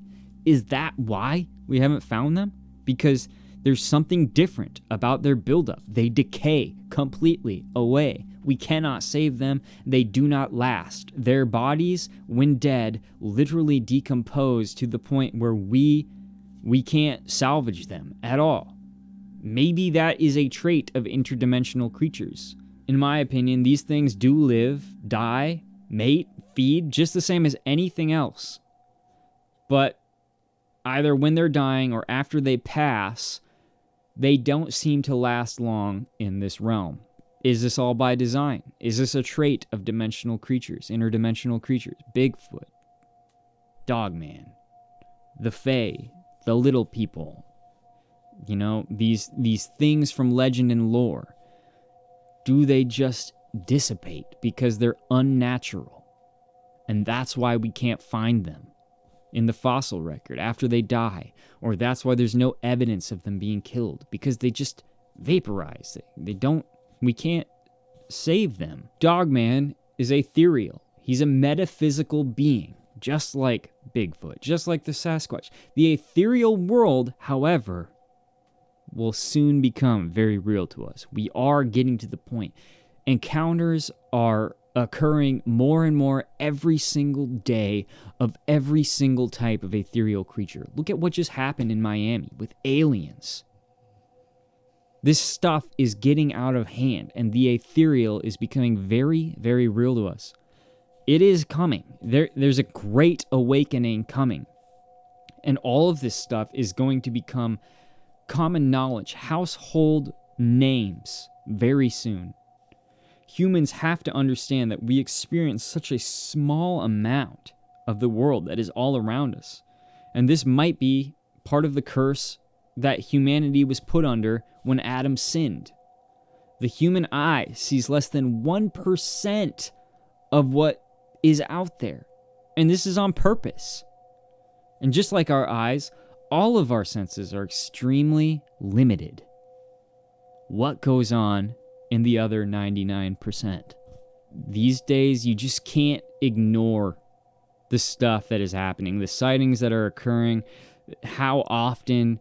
is that why we haven't found them? Because there's something different about their buildup. They decay completely away. We cannot save them. They do not last. Their bodies, when dead, literally decompose to the point where we can't salvage them at all. Maybe that is a trait of interdimensional creatures. In my opinion, these things do live, die, mate, feed, just the same as anything else. But either when they're dying or after they pass, they don't seem to last long in this realm. Is this all by design? Is this a trait of dimensional creatures, interdimensional creatures? Bigfoot, Dogman, the Fae, the little people, you know, these things from legend and lore. Do they just dissipate because they're unnatural? And that's why we can't find them in the fossil record after they die, or that's why there's no evidence of them being killed, because they just vaporize. We can't save them. Dogman is ethereal. He's a metaphysical being, just like Bigfoot, just like the Sasquatch. The ethereal world, however, will soon become very real to us. We are getting to the point. Encounters are occurring more and more every single day of every single type of ethereal creature. Look at what just happened in Miami with aliens. This stuff is getting out of hand, and the ethereal is becoming very, very real to us. It is coming. There's a great awakening coming. And all of this stuff is going to become common knowledge, household names very soon. Humans have to understand that we experience such a small amount of the world that is all around us. And this might be part of the curse that humanity was put under when Adam sinned. The human eye sees less than 1% of what is out there. And this is on purpose. And just like our eyes, all of our senses are extremely limited. What goes on in the other 99%? These days, you just can't ignore the stuff that is happening, the sightings that are occurring, how often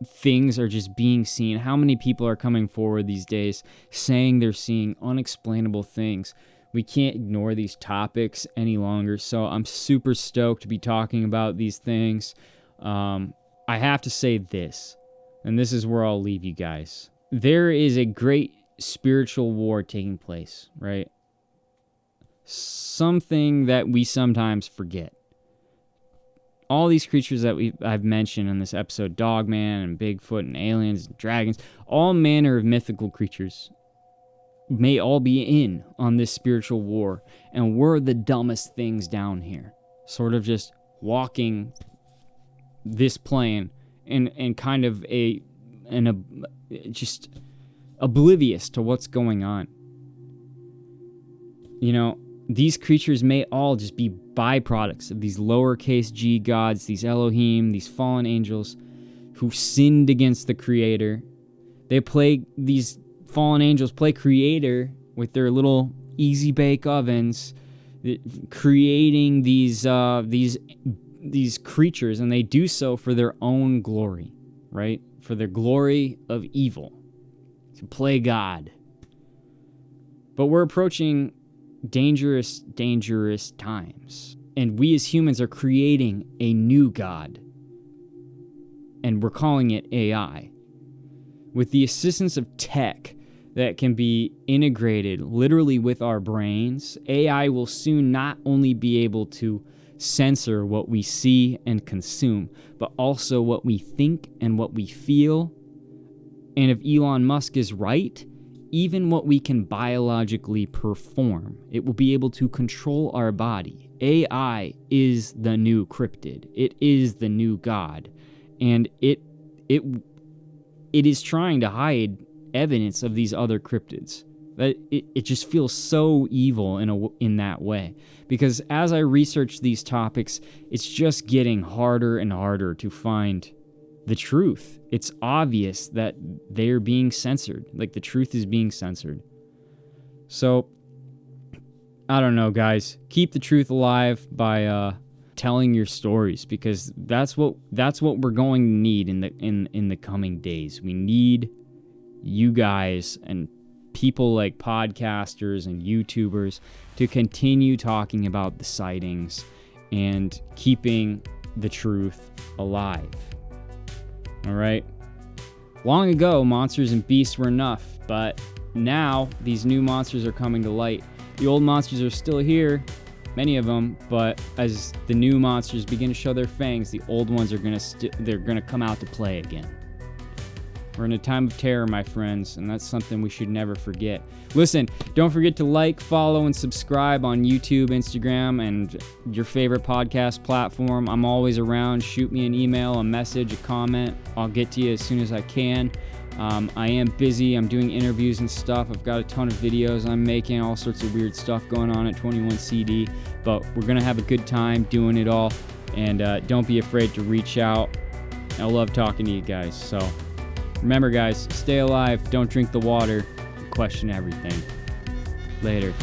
things are just being seen, how many people are coming forward these days saying they're seeing unexplainable things. We can't ignore these topics any longer, so I'm super stoked to be talking about these things. I have to say this, and this is where I'll leave you guys. There is a great spiritual war taking place, right? Something that we sometimes forget. All these creatures that I've mentioned in this episode, Dogman and Bigfoot and aliens and dragons, all manner of mythical creatures may all be in on this spiritual war, and we're the dumbest things down here, sort of just walking this plane and kind of just oblivious to what's going on. You know, these creatures may all just be byproducts of these lowercase g gods, these Elohim, these fallen angels who sinned against the Creator. These fallen angels play Creator with their little easy bake ovens, creating these creatures, and they do so for their own glory, right? For their glory of evil, to play God. But we're approaching dangerous times. And we as humans are creating a new God. And we're calling it AI. With the assistance of tech that can be integrated literally with our brains, AI will soon not only be able to censor what we see and consume, but also what we think and what we feel. And if Elon Musk is right, even what we can biologically perform. It will be able to control our body. AI is the new cryptid. It is the new God. And it is trying to hide evidence of these other cryptids. But it just feels so evil in that way. Because as I research these topics, it's just getting harder and harder to find the truth. It's obvious that they're being censored. Like, the truth is being censored. So, I don't know, guys. Keep the truth alive by telling your stories, because that's what we're going to need in the coming days. We need you guys and people like podcasters and YouTubers to continue talking about the sightings and keeping the truth alive. All right. Long ago, monsters and beasts were enough, but now these new monsters are coming to light. The old monsters are still here, many of them, but as the new monsters begin to show their fangs, the old ones are they're gonna come out to play again. We're in a time of terror, my friends, and that's something we should never forget. Listen, don't forget to like, follow, and subscribe on YouTube, Instagram, and your favorite podcast platform. I'm always around. Shoot me an email, a message, a comment. I'll get to you as soon as I can. I am busy. I'm doing interviews and stuff. I've got a ton of videos I'm making, all sorts of weird stuff going on at 21CD, but we're going to have a good time doing it all, and don't be afraid to reach out. I love talking to you guys, so remember, guys, stay alive, don't drink the water, question everything. Later.